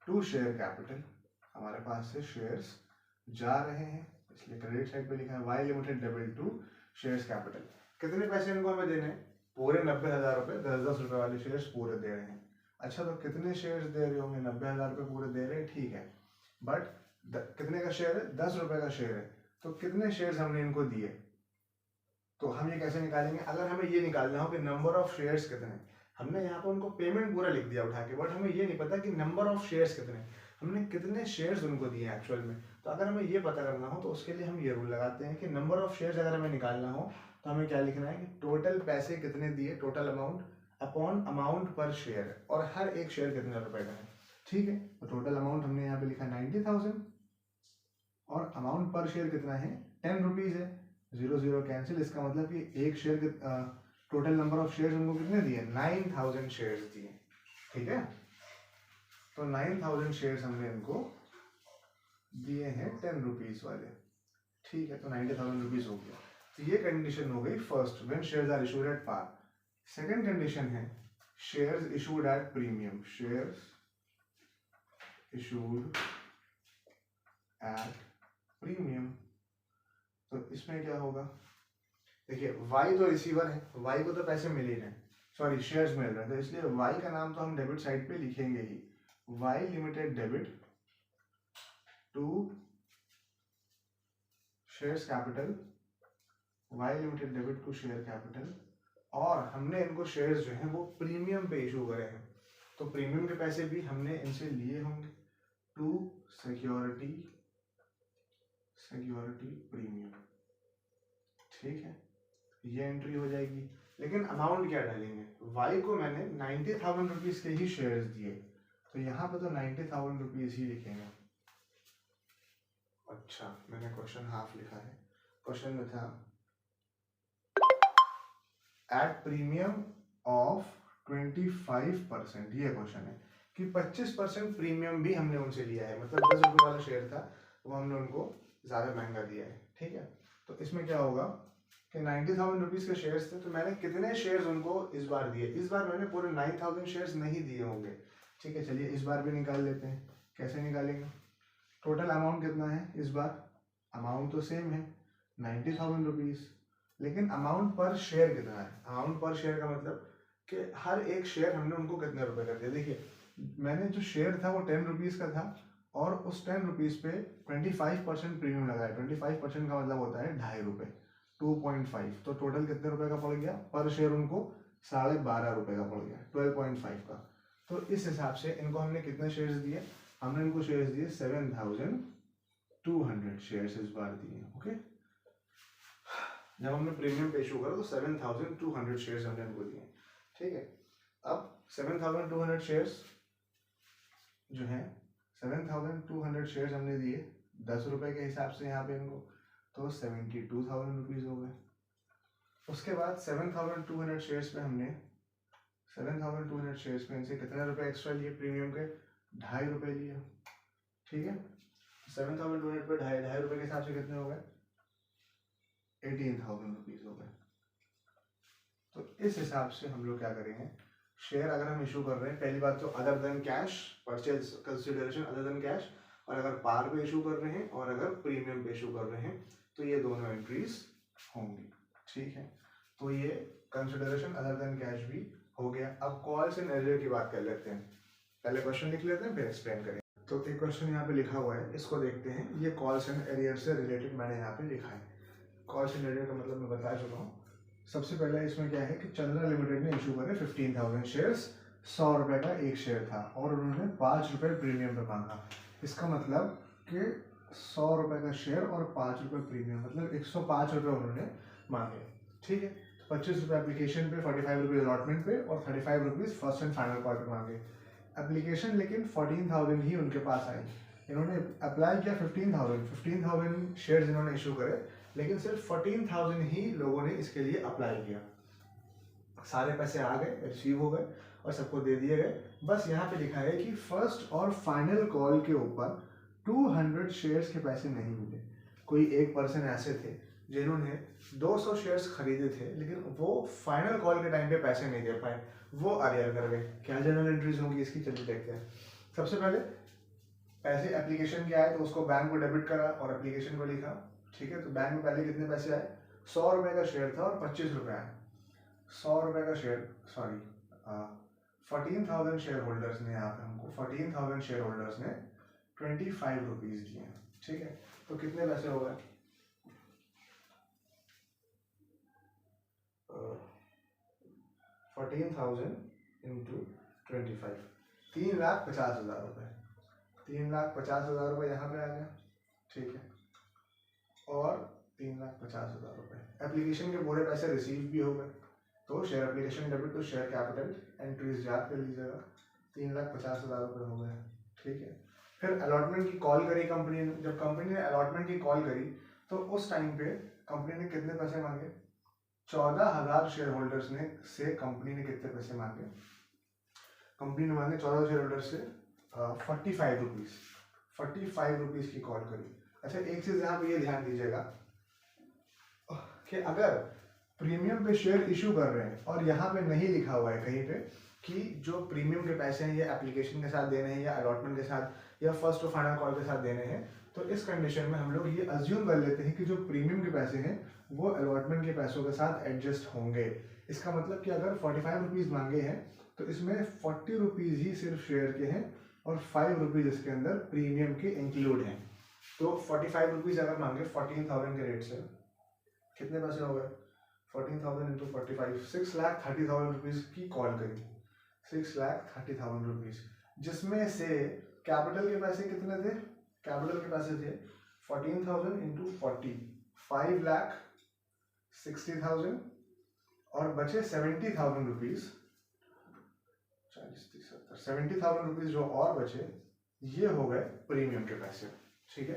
to share capital, हमारे पास से शेयर्स जा रहे हैं इसलिए क्रेडिट साइड पे लिखा है Y limited debit to shares capital. कितने पैसे इनको हमें देने हैं, पूरे 90,000 रुपए, 10-10 रुपए वाले शेयर्स पूरे दे रहे हैं। अच्छा, तो कितने शेयर्स दे रहे होंगे, 90,000 रुपए पूरे दे रहे हैं, ठीक है, बट कितने का शेयर है, 10 रुपए का शेयर है, तो कितने शेयर्स हमने इनको दिए। तो हम ये कैसे निकालेंगे, अगर हमें ये निकालना हो कि नंबर ऑफ शेयर्स कितने, हमने यहाँ पर उनको पेमेंट पूरा लिख दिया उठा के, बट हमें ये नहीं पता कि नंबर ऑफ शेयर्स कितने, हमने कितने शेयर्स उनको दिए एक्चुअल में। तो अगर हमें ये पता करना हो तो उसके लिए हम ये रूल लगाते हैं कि नंबर ऑफ शेयर्स अगर हमें निकालना हो तो हमें क्या लिखना है कि टोटल पैसे कितने दिए, टोटल अमाउंट अपॉन अमाउंट पर शेयर, और हर एक शेयर कितने रुपए का है। ठीक है, तो टोटल अमाउंट हमने यहाँ पे लिखा 90,000, और अमाउंट पर शेयर कितना है, 10 रुपीज है। 0 कैंसिल, इसका मतलब कि एक share total number of shares उनको कितने दिए, 9,000 शेयर्स दिए। ठीक है, तो 9,000 शेयर्स हमने इनको दिए हैं 10 रुपीज वाले। ठीक है, तो 90,000 रुपीज हो गया। तो ये कंडीशन हो गई first, when shares are issued at par. Second condition है shares issued at premium, shares issued at premium. तो इसमें क्या होगा, देखिए वाई तो रिसीवर है, वाई को तो पैसे मिल ही रहे हैं, सॉरी शेयर्स मिल रहे हैं, तो इसलिए वाई का नाम तो हम डेबिट साइड पे लिखेंगे ही, Y limited debit to shares capital Y limited debit to share capital, और हमने इनको शेयर्स जो हैं वो प्रीमियम पे इशू करे हैं, तो प्रीमियम के पैसे भी हमने इनसे लिए होंगे टू सिक्योरिटी प्रीमियम, ठीक है, ये एंट्री हो जाएगी। लेकिन अमाउंट क्या डालेंगे, वाई को मैंने 90,000 रुपीज के ही शेयर्स दिए, तो यहाँ पे तो 90,000 रुपीज ही लिखेंगे। अच्छा, मैंने क्वेश्चन हाफ लिखा है, क्वेश्चन में था एट प्रीमियम ऑफ 25%, ये क्वेश्चन है कि 25% प्रीमियम भी हमने उनसे लिया है, मतलब 10 रुपये वाला शेयर था वो हमने उनको ज़्यादा महंगा दिया है, ठीक है। तो इसमें क्या होगा कि 90,000 रुपीज़ के शेयर्स थे, तो मैंने कितने शेयर्स उनको इस बार दिए, इस बार मैंने पूरे 9,000 शेयर्स नहीं दिए होंगे, ठीक है। चलिए इस बार भी निकाल लेते हैं, कैसे निकालेंगे, टोटल अमाउंट कितना है इस बार, अमाउंट तो सेम है 90,000 रुपीज़, लेकिन अमाउंट पर शेयर कितना है, अमाउंट पर शेयर का मतलब कि हर एक शेयर हमने उनको कितने रुपए कर दिया। देखिए मैंने जो शेयर था वो 10 रुपीज़ का था, और उस 10 रुपीज़ पे 25% प्रीमियम लगाया, 25% का मतलब होता है 2.5 रुपये, 2.5, तो टोटल कितने रुपए का पड़ गया पर शेयर उनको 12.5 रुपये का पड़ गया, 12.5 का। तो इस हिसाब से इनको हमने कितने शेयर्स दिए, हमने इनको शेयर्स दिए 7,200 शेयर्स इस बार दिए, ओके। जब हमने प्रीमियम पे इशू करा तो 7,200 शेयर्स हमने इनको दिए, ठीक है। अब 7,200 शेयर्स जो है 7,200 शेयर्स हमने दिए 10 रुपए के हिसाब से यहाँ पे इनको, तो 72,000 रुपीज़ हो गए। उसके बाद 7,200 शेयर्स पे हमने 7,200 शेयर्स पे इनसे कितने रुपए एक्स्ट्रा लिए प्रीमियम के, 2.5 रुपये लिए, ठीक है। 7,200 पे 2.5 रुपये के हिसाब से कितने हो गए, 18,000 रुपीज़ हो गए। तो इस हिसाब से हम लोग क्या करेंगे, शेयर अगर हम इशू कर रहे हैं, पहली बात तो other than cash, purchase consideration other than cash, और अगर पार पे इशू कर रहे हैं और अगर प्रीमियम पे इशू कर रहे हैं, तो ये दोनों एंट्रीज होंगी, ठीक है। तो ये कंसिडरेशन अदर देन कैश भी हो गया। अब कॉल्स एंड एरियर की बात कर लेते हैं, पहले क्वेश्चन लिख लेते हैं फिर एक्सप्लेन करेंगे। तो एक क्वेश्चन यहाँ पे लिखा हुआ है, इसको देखते हैं। ये कॉल्स एंड एरियर से रिलेटेड मैंने यहाँ पे लिखा है। कॉल्स एंड एरियर का मतलब मैं बता चुका हूँ। सबसे पहले इसमें क्या है कि चंद्रा लिमिटेड ने इशू करे 15,000 शेयर्स, 100 रुपए का एक शेयर था और उन्होंने 5 रुपए प्रीमियम पे मांगा। इसका मतलब कि 100 रुपए का शेयर और 5 रुपए प्रीमियम, मतलब 105 रुपए उन्होंने मांगे, ठीक है। तो 25 रुपये एप्लीकेशन पे, 45 रुपीज़ अलॉटमेंट पे और 35 rupees first and final call पे मांगे। एप्लीकेशन लेकिन 14,000 ही उनके पास आई। इन्होंने अप्लाई किया 15,000 शेयर्स इन्होंने इशू करे, लेकिन सिर्फ 14,000 ही लोगों ने इसके लिए अप्लाई किया। सारे पैसे आ गए, रिसीव हो गए और सबको दे दिए गए। बस यहाँ पे लिखा है कि फर्स्ट और फाइनल कॉल के ऊपर 200 शेयर्स के पैसे नहीं मिले। कोई एक पर्सन ऐसे थे जिन्होंने 200 शेयर्स खरीदे थे, लेकिन वो फाइनल कॉल के टाइम पे पैसे नहीं दे पाए, वो अरियर कर गए। क्या जर्नल एंट्रीज होंगी इसकी, चलिए देखते हैं। सबसे पहले पैसे एप्लीकेशन के आए तो उसको बैंक को डेबिट करा और एप्लीकेशन को लिखा, ठीक है। तो बैंक में पहले कितने पैसे आए, 100 रुपए का शेयर था और 25 रुपए आए। 100 रुपए का शेयर, सॉरी 14,000 शेयर होल्डर्स ने, यहाँ पे हमको 14,000 शेयर होल्डर्स ने 25 रुपीज़ दिए, ठीक है। तो कितने पैसे हो गए, 14,000 इंटू 25, 3,50,000 रुपये। 3,50,000 रुपये यहाँ पे आ गया, ठीक है। और 3,50,000 रुपये एप्लीकेशन के पूरे पैसे रिसीव भी हो गए। तो share application debit to share capital, entries याद कर लीजिएगा। 3,50,000 रुपये हो गए, ठीक है। फिर अलॉटमेंट की कॉल करी कंपनी ने। जब कंपनी ने अलॉटमेंट की कॉल करी तो उस टाइम पे कंपनी ने कितने पैसे मांगे, 14,000 शेयर होल्डर्स ने से कंपनी ने कितने पैसे मांगे, कंपनी ने मांगे 14 शेयर होल्डर से 45 रुपीज़, 45 रुपीज़ की कॉल करी। अच्छा एक चीज़ यहाँ पे ये ध्यान दीजिएगा कि अगर प्रीमियम पे शेयर इशू कर रहे हैं और यहाँ पे नहीं लिखा हुआ है कहीं पे कि जो प्रीमियम के पैसे हैं ये एप्लीकेशन के साथ देने हैं या अलॉटमेंट के साथ या फर्स्ट और फाइनल कॉल के साथ देने हैं, तो इस कंडीशन में हम लोग ये अज्यूम कर लेते हैं कि जो प्रीमियम के पैसे हैं वो अलॉटमेंट के पैसों के साथ एडजस्ट होंगे। इसका मतलब कि अगर 45 रुपीज़ मांगे हैं तो इसमें 40 रुपीज़ ही सिर्फ शेयर के हैं और 5 रुपीज़ इसके अंदर प्रीमियम के इंक्लूड हैं। तो 45 रुपीज़ अगर मांगे 14,000 के रेट से, कितने पैसे हो गए 14,000 इंटू 45, 6,30,000 रुपीज़ की कॉल करी, 6,30,000 रुपीज़, जिसमें से कैपिटल के पैसे कितने थे, कैपिटल के पैसे थे 14,000 इंटू 40, 5,60,000 और बचे 70,000 रुपीज़, 70,000 रुपीज़ जो और बचे ये हो गए प्रीमियम के पैसे। ठीक है,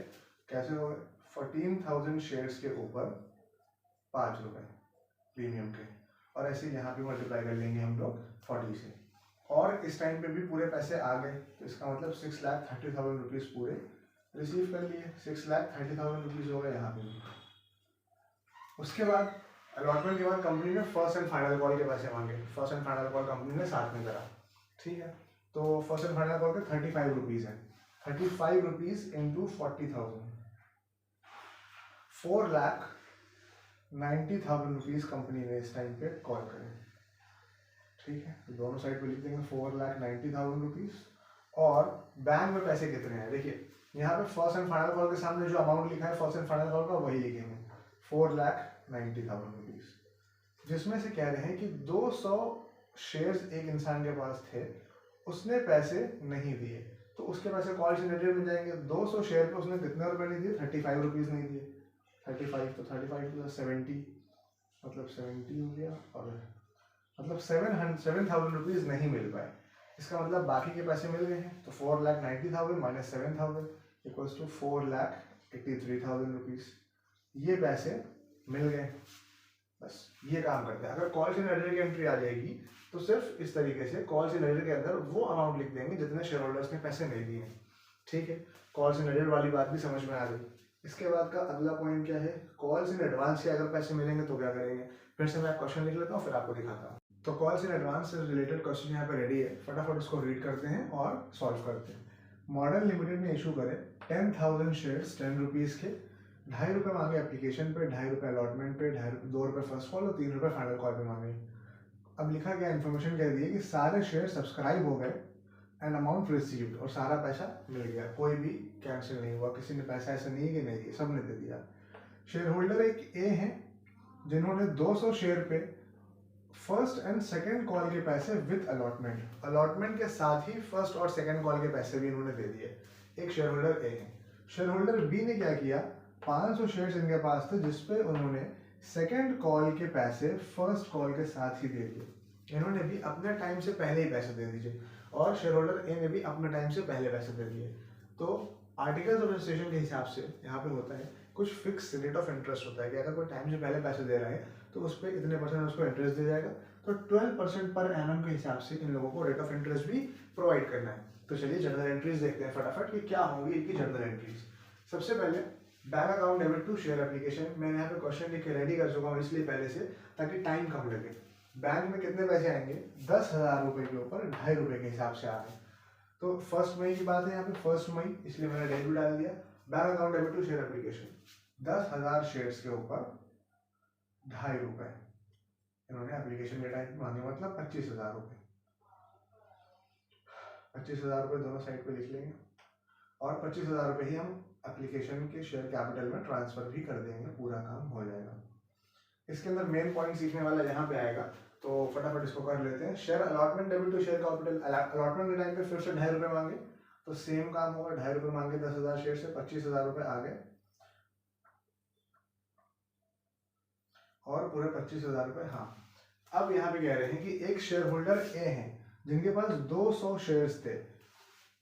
कैसे हो गए 14,000 शेयर्स के ऊपर 5 रुपए प्रीमियम के, और ऐसे यहाँ पे मल्टीप्लाई कर लेंगे हम लोग 40 से, और इस टाइम पे भी पूरे पैसे आ गए, तो इसका मतलब 6,30,000 रुपीज़ पूरे रिसीव कर लिए, 6,30,000 रुपीज़ हो गए यहाँ पे भी। उसके बाद अलॉटमेंट के बाद कंपनी ने फर्स्ट एंड फाइनल कॉल के पैसे मांगे, first and final call company ने साथ में करा। ठीक है, तो फर्स्ट एंड फाइनल कॉल के 35 रुपीज़ है, 35 रुपीज़ इंटू 40,000, 4,90,000 रुपीज़ कंपनी ने इस टाइम पे कॉल करे। ठीक है, तो दोनों साइड पे लिख देंगे 4,90,000 रुपीज़, और बैंक में पैसे कितने हैं देखिए, यहाँ पे फर्स्ट एंड फाइनल कॉल के सामने जो अमाउंट लिखा है फर्स्ट एंड फाइनल कॉल का वही लिखेंगे 4,90,000 रुपीज़, जिसमें से कह रहे हैं कि 200 शेयर्स एक इंसान के पास थे, उसने पैसे नहीं दिए, तो उसके पैसे कॉल जनरेटर में जाएंगे। 200 शेयर पे उसने कितने रुपए नहीं दिए, 35 रुपीज़ नहीं दिए, 35 तो 35 प्लस 70 मतलब 70 हो गया, और मतलब 7,000 रुपीज़ नहीं मिल पाए, इसका मतलब बाकी के पैसे मिल गए हैं। तो 4,90,000 माइनस 7,000 इक्वल्स टू 4,83,000 रुपीज़, ये पैसे मिल गए। बस ये काम करते हैं। अगर कॉल जनरेटर की एंट्री आ जाएगी तो सिर्फ इस तरीके से कॉल जनरेटर के अंदर वो अमाउंट लिख देंगे जितने शेयर होल्डर्स ने पैसे नहीं दिए। ठीक है, कॉल जनरेटर वाली बात भी समझ में आ गई। इसके बाद का अगला पॉइंट क्या है, कॉल्स इन एडवांस के अगर पैसे मिलेंगे तो क्या करेंगे। फिर से मैं क्वेश्चन लिख लेता हूँ फिर आपको दिखाता हूँ। तो कॉल्स इन एडवांस से रिलेटेड क्वेश्चन यहाँ पे रेडी है, फटाफट उसको रीड करते हैं और सॉल्व करते हैं। मॉडर्न लिमिटेड ने इशू करे 10,000 शेयर्स 10 रुपीज़ के, 2.5 रुपये मांगे एप्लीकेशन पे, 2.5 रुपये अलॉटमेंट पे, 2 रुपये फर्स्ट कॉल और 3 रुपये फाइनल कॉल पे मांगे। अब लिखा गया इन्फॉर्मेशन कह दी है कि सारे शेयर सब्सक्राइब हो गए एंड अमाउंट रिसीव्ड, और सारा पैसा मिल गया, कोई भी कैंसिल नहीं हुआ, किसी ने पैसा ऐसा नहीं कि नहीं दिया, सबने दे दिया। शेयर होल्डर एक ए हैं जिन्होंने 200 शेयर पे फर्स्ट एंड सेकेंड कॉल के पैसे विद अलॉटमेंट, अलॉटमेंट के साथ ही फर्स्ट और सेकेंड कॉल के पैसे भी इन्होंने दे दिए। एक शेयर होल्डर ए है। शेयर होल्डर बी ने क्या किया, 500 शेयर्स इनके पास थे जिसपे उन्होंने सेकेंड कॉल के पैसे फर्स्ट कॉल के साथ ही दे दिए। इन्होंने भी अपने टाइम से पहले ही पैसे दे दीजिए, और शेयर होल्डर ए ने भी अपने टाइम से पहले पैसे दे दिए। तो आर्टिकल्स ऑफ एसोसिएशन के हिसाब से यहाँ पे होता है कुछ फिक्स रेट ऑफ इंटरेस्ट होता है कि अगर कोई टाइम से पहले पैसे दे रहा है तो उस पर इतने परसेंट उसको इंटरेस्ट दिया जाएगा। तो 12% पर एनम के हिसाब से इन लोगों को रेट ऑफ इंटरेस्ट भी प्रोवाइड करना है। तो चलिए जर्नल एंट्रीज देखते हैं फटाफट कि क्या होंगी इनकी जर्नल एंट्रीज। सबसे पहले bank account debit to share application, मैंने यहाँ पे क्वेश्चन लिख के रेडी कर चुका हूँ इसलिए पहले से, ताकि टाइम कम लगे। बैंक में कितने पैसे आएंगे, 10,000 रुपये के ऊपर 2.5 रुपये के हिसाब से आ गए। तो 1 मई की बात है यहाँ पे, 1 मई, इसलिए मैंने डेट भी डाल दिया। Bank account debit to share application, 10,000 shares के ऊपर 2.5 रुपये इन्होंने एप्लीकेशन डेटा मांगे, मतलब 25,000 रुपये। 25,000 रुपये दोनों साइड पे लिख लेंगे, और 25,000 रुपये ही हम एप्लीकेशन के शेयर कैपिटल में ट्रांसफर भी कर देंगे, पूरा काम हो जाएगा। इसके अंदर मेन पॉइंट सीखने वाला यहाँ पे आएगा, तो फटाफट इसको कर लेते हैं। Share allotment debit to share capital, allotment के टाइम पे फिर से 2.5 रुपये मांगे, तो सेम काम होगा, 2.5 रुपये मांगे 10,000 शेयर से, 25,000 रुपये आ गए, और पूरे 25,000 रुपये। हाँ, अब यहाँ पे कह रहे हैं कि एक शेयर होल्डर ए हैं जिनके पास 200 शेयर्स थे,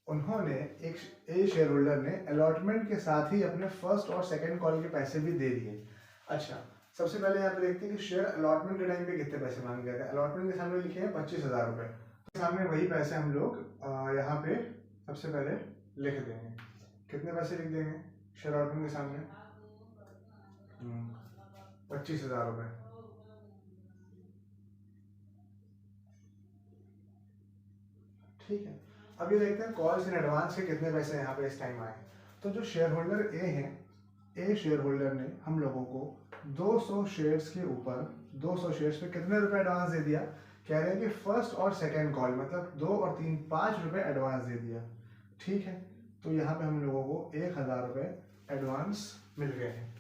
उन्होंने एक ए शेयर होल्डर ने अलॉटमेंट के साथ ही अपने फर्स्ट और सेकंड कॉल के पैसे भी दे दिए। अच्छा, सबसे पहले यहाँ पे देखते हैं कि शेयर अलॉटमेंट के टाइम पे कितने पैसे मांगे गए थे। अलॉटमेंट के सामने लिखे हैं 25,000 रुपये, सामने वही पैसे हम लोग यहाँ पे सबसे पहले लिख देंगे। कितने पैसे लिख देंगे शेयर अलॉटमेंट के सामने, 25,000 रुपये। ठीक है, अब ये देखते हैं कॉल्स इन एडवांस के कितने पैसे यहाँ पे इस टाइम आए। तो जो शेयर होल्डर ए हैं, ए शेयर होल्डर ने हम लोगों को 200 शेयर्स के ऊपर 200 शेयर्स पे कितने रुपए एडवांस दे दिया। कह रहे हैं कि फर्स्ट और सेकंड कॉल मतलब 2 और 3 5 रुपए एडवांस दे दिया। ठीक है, तो यहाँ पे हम लोगों को 1,000 रुपये एडवांस मिल गए हैं।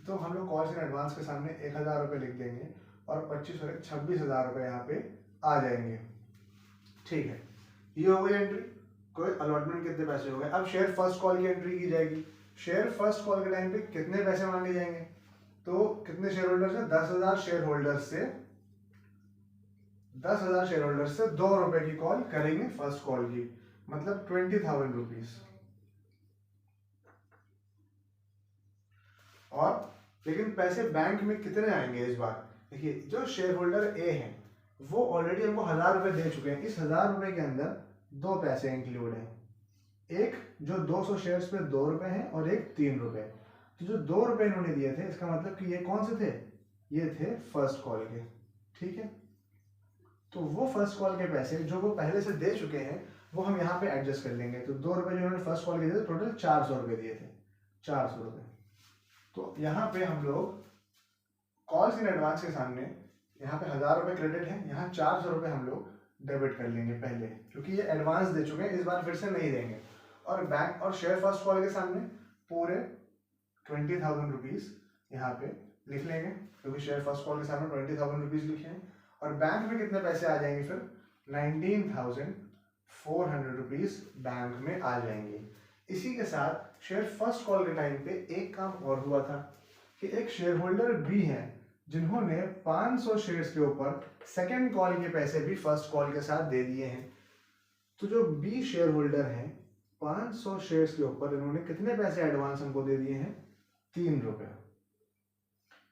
तो हम लोग कॉल्स इन एडवांस के सामने 1000 रुपये लिख देंगे और 25 और 26,000 रुपये यहाँ पे आ जाएंगे। ठीक है, ये हो गई एंट्री। कोई अलॉटमेंट कितने पैसे हो गए। अब शेयर फर्स्ट कॉल की एंट्री की जाएगी। शेयर फर्स्ट कॉल के टाइम पे कितने पैसे मांगे जाएंगे, तो कितने शेयर होल्डर्स हैं, 10,000 शेयर होल्डर्स से 10,000 शेयर होल्डर्स से 2 रुपए की कॉल करेंगे फर्स्ट कॉल की, मतलब 20,000 रुपीज। और लेकिन पैसे बैंक में कितने आएंगे इस बार, देखिए जो शेयर होल्डर ए हैं वो ऑलरेडी हमको 1,000 रुपए दे चुके हैं। इस 1,000 रुपए के अंदर दो पैसे इंक्लूड हैं, एक जो 200 शेयर्स पे 2 रुपए हैं और एक 3 रुपए। तो जो 2 रुपए इन्होंने दिए थे, इसका मतलब कि ये कौन से थे, ये थे फर्स्ट कॉल के। ठीक है, तो वो फर्स्ट कॉल के पैसे जो वो पहले से दे चुके हैं वो हम यहाँ पे एडजस्ट कर लेंगे। तो 2 रुपए जो उन्होंने फर्स्ट कॉल के दिए थे, टोटल 400 रुपए दिए थे, 400 रुपए। तो यहाँ पे हम लोग कॉल्स इन एडवांस के सामने यहाँ पे 1,000 रुपए क्रेडिट है, यहाँ 400 रुपए हम लोग डेबिट कर लेंगे पहले, क्योंकि ये एडवांस दे चुके हैं, इस बार फिर से नहीं देंगे। और बैंक और शेयर फर्स्ट कॉल के सामने पूरे 20,000 रुपीज यहाँ पे लिख लेंगे, क्योंकि शेयर फर्स्ट कॉल के सामने 20,000 रुपीज लिखे हैं। और बैंक में कितने पैसे आ जाएंगे फिर, 19,400 रुपीज बैंक में आ जाएंगे। इसी के साथ शेयर फर्स्ट कॉल के टाइम पे एक काम और हुआ था कि एक शेयर होल्डर भी हैं जिन्होंने 500 शेयर्स के ऊपर सेकेंड कॉल के पैसे भी फर्स्ट कॉल के साथ दे दिए हैं। तो जो बी शेयर होल्डर हैं 500 शेयर्स के ऊपर इन्होंने कितने पैसे एडवांस हमको दे दिए हैं, 3 रुपए,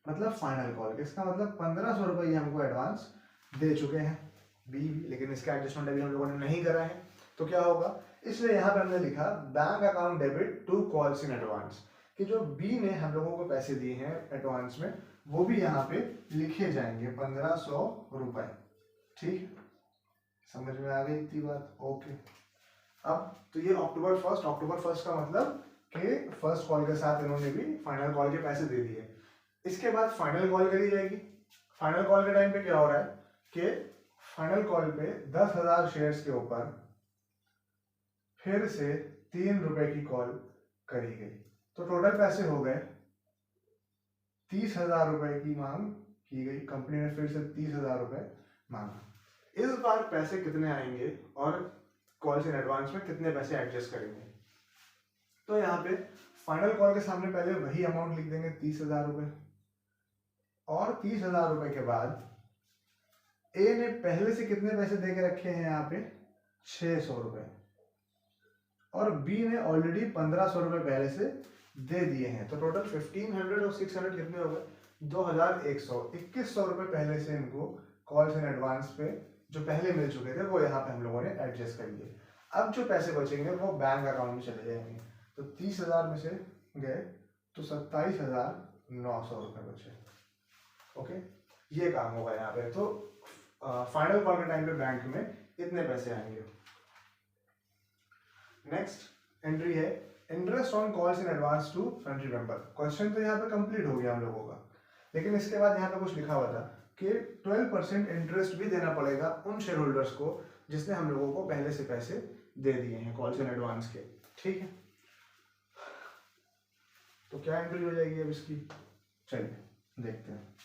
मतलब फाइनल कॉल के। इसका मतलब 1,500 रुपए हमको एडवांस दे चुके हैं बी, लेकिन इसका एडजस्टमेंट अभी हम लोगों ने नहीं करा है। तो क्या होगा, इसलिए यहाँ पे हमने लिखा bank account debit to calls in advance, कि जो बी ने हम लोगों को पैसे दिए हैं एडवांस में वो भी यहाँ पे लिखे जाएंगे 1,500 रुपए। ठीक, समझ में आ गई इतनी बात, ओके। अब तो ये अक्टूबर फर्स्ट का मतलब कि फर्स्ट कॉल के साथ इन्होंने भी फाइनल कॉल के पैसे दे दिए। इसके बाद फाइनल कॉल करी जाएगी। फाइनल कॉल के टाइम पे क्या हो रहा है कि फाइनल कॉल पे 10,000 शेयर्स के ऊपर फिर से 3 रुपए की कॉल करी गई, तो टोटल पैसे हो गए 30,000 रुपए की मांग की गई। कंपनी ने फिर से 30,000 रुपए मांगा। इस बार पैसे कितने आएंगे और कॉल्स इन एडवांस में कितने पैसे एडजस्ट करेंगे, तो यहाँ पे फाइनल कॉल के सामने पहले वही अमाउंट लिख देंगे 30,000 रुपए, और 30,000 रुपए के बाद ए ने पहले से कितने पैसे दे के रखे हैं यहाँ पे, 600 रुपए, और बी ने ऑलरेडी 1,500 रुपए पहले से दे दिए हैं। तो टोटल 1,500 और 600 कितने हो गए, 2,100, 2,100 रुपए पहले से इनको कॉल्स इन एडवांस पे जो पहले मिल चुके थे वो यहाँ पे हम लोगों ने एडजस्ट कर लिए। अब जो पैसे बचेंगे वो बैंक अकाउंट में चले जाएंगे। तो 30,000 में से गए तो 27,900 रुपए बचे। ओके, ये काम होगा यहाँ पे। तो फाइनल कॉल के टाइम पे बैंक में इतने पैसे आएंगे। नेक्स्ट एंट्री है interest on calls in advance to friendship member. Question तो यहाँ पे कंप्लीट हो गया हम लोगों का, लेकिन इसके बाद यहाँ पे कुछ लिखा हुआ था कि 12% इंटरेस्ट भी देना पड़ेगा उन शेयर होल्डर्स को जिसने हम लोगों को पहले से पैसे दे दिए हैं कॉल्स इन एडवांस के। ठीक है, तो क्या एंट्री हो जाएगी अब इसकी, चलिए देखते हैं।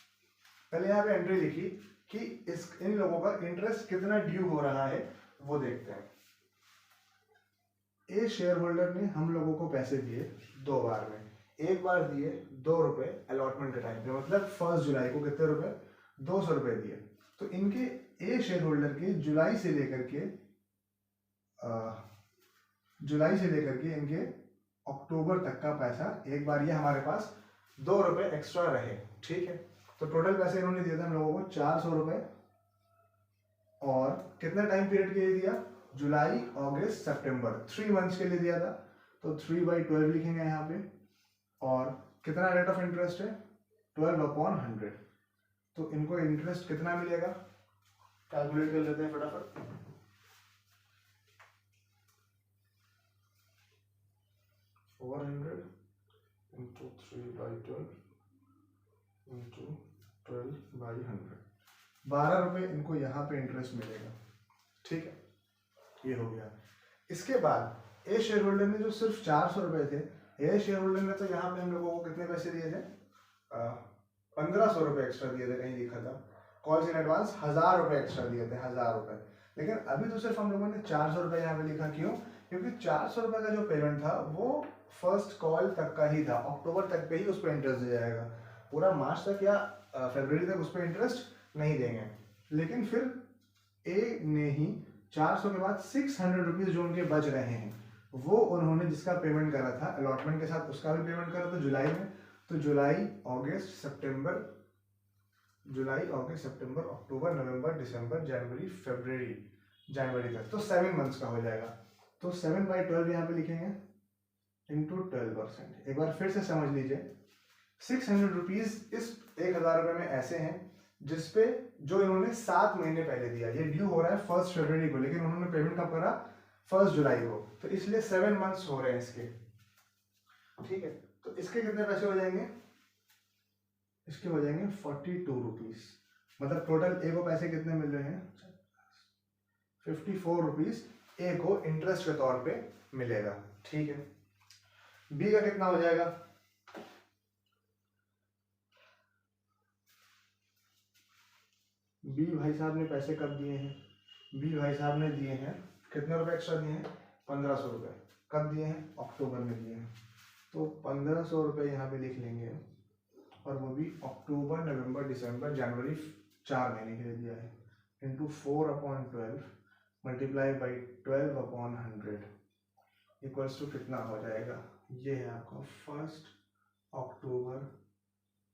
पहले यहाँ पे एंट्री लिखी कि इन लोगों का इंटरेस्ट कितना ड्यू हो रहा है वो देखते हैं। ए शेयर होल्डर ने हम लोगों को पैसे दिए 2 बार में, एक बार दिए 2 रुपए अलॉटमेंट के टाइम पे, मतलब 1 जुलाई को कितने रुपए, 200 रुपए दिए। तो इनके ए शेयर होल्डर के जुलाई से लेकर के इनके अक्टूबर तक का पैसा एक बार ये हमारे पास 2 रुपए एक्स्ट्रा रहे। ठीक है, तो टोटल पैसे इन्होंने दिए थे हम लोगों को 400 रुपए, और कितना टाइम पीरियड के लिए दिया, जुलाई अगस्त सितंबर, 3 मंथ्स के लिए दिया था। तो 3/12 लिखेंगे यहाँ पे, और कितना रेट ऑफ इंटरेस्ट है, 12/100। तो इनको इंटरेस्ट कितना मिलेगा, कैलकुलेट कर लेते हैं फटाफट। इंटू 3/12 इंटू 12/100, 12 रुपए इनको यहाँ पे इंटरेस्ट मिलेगा। ठीक है, ये हो गया। इसके बाद ए शेयर होल्डर ने जो सिर्फ 400 रुपए थे, ए शेयर होल्डर ने तो यहाँ पे हम लोगों को कितने पैसे दिए थे, 1500 रुपये एक्स्ट्रा दिए थे, कहीं लिखा था कॉल्स इन एडवांस 1000 रुपये एक्स्ट्रा दिए थे, 1000 रुपये। लेकिन अभी तो सिर्फ हम लोगों ने 400 रुपये यहाँ पे लिखा, क्यों? क्योंकि 400 रुपये का जो पेमेंट था वो फर्स्ट कॉल तक का ही था, अक्टूबर तक पे ही उस पर इंटरेस्ट दिया जाएगा, पूरा मार्च तक या फरवरी तक उस पर इंटरेस्ट नहीं देंगे। लेकिन फिर ए ने ही 400 के बाद 600 रुपीज जो उनके बच रहे हैं वो उन्होंने जिसका पेमेंट करा था अलॉटमेंट के साथ उसका भी पेमेंट करा था जुलाई में, तो जुलाई अगस्त सितंबर अक्टूबर नवंबर दिसंबर जनवरी जनवरी तक, तो 7 मंथ्स का हो जाएगा। तो 7/12 यहाँ पे लिखेंगे इंटू 12%। एक बार फिर से समझ लीजिए, 600 रुपीज इस 1000 रुपये में ऐसे हैं जिसपे जो इन्होंने 7 महीने पहले दिया, ये ड्यू हो रहा है 1 फरवरी को, लेकिन उन्होंने पेमेंट कब करा? 1 जुलाई को, तो इसलिए 7 मंथ्स हो रहे हैं इसके। ठीक है, तो इसके कितने पैसे हो जाएंगे? इसके हो जाएंगे 42 रुपीज। मतलब टोटल ए को पैसे कितने मिल रहे हैं? 54 रुपीज ए को इंटरेस्ट के तौर पे मिलेगा। ठीक है, बी का कितना हो जाएगा? बी भाई साहब ने पैसे कब दिए हैं? बी भाई साहब ने दिए हैं, कितने रुपए एक्स्ट्रा दिए हैं? 1500 रुपये। कब दिए हैं? अक्टूबर में दिए हैं। तो 1500 रुपये यहाँ पे लिख लेंगे, और वो भी अक्टूबर नवंबर दिसंबर जनवरी 4 महीने के लिए दिया है, into 4/12 multiply by 12/100 equals to कितना हो जाएगा? ये है आपका 1 अक्टूबर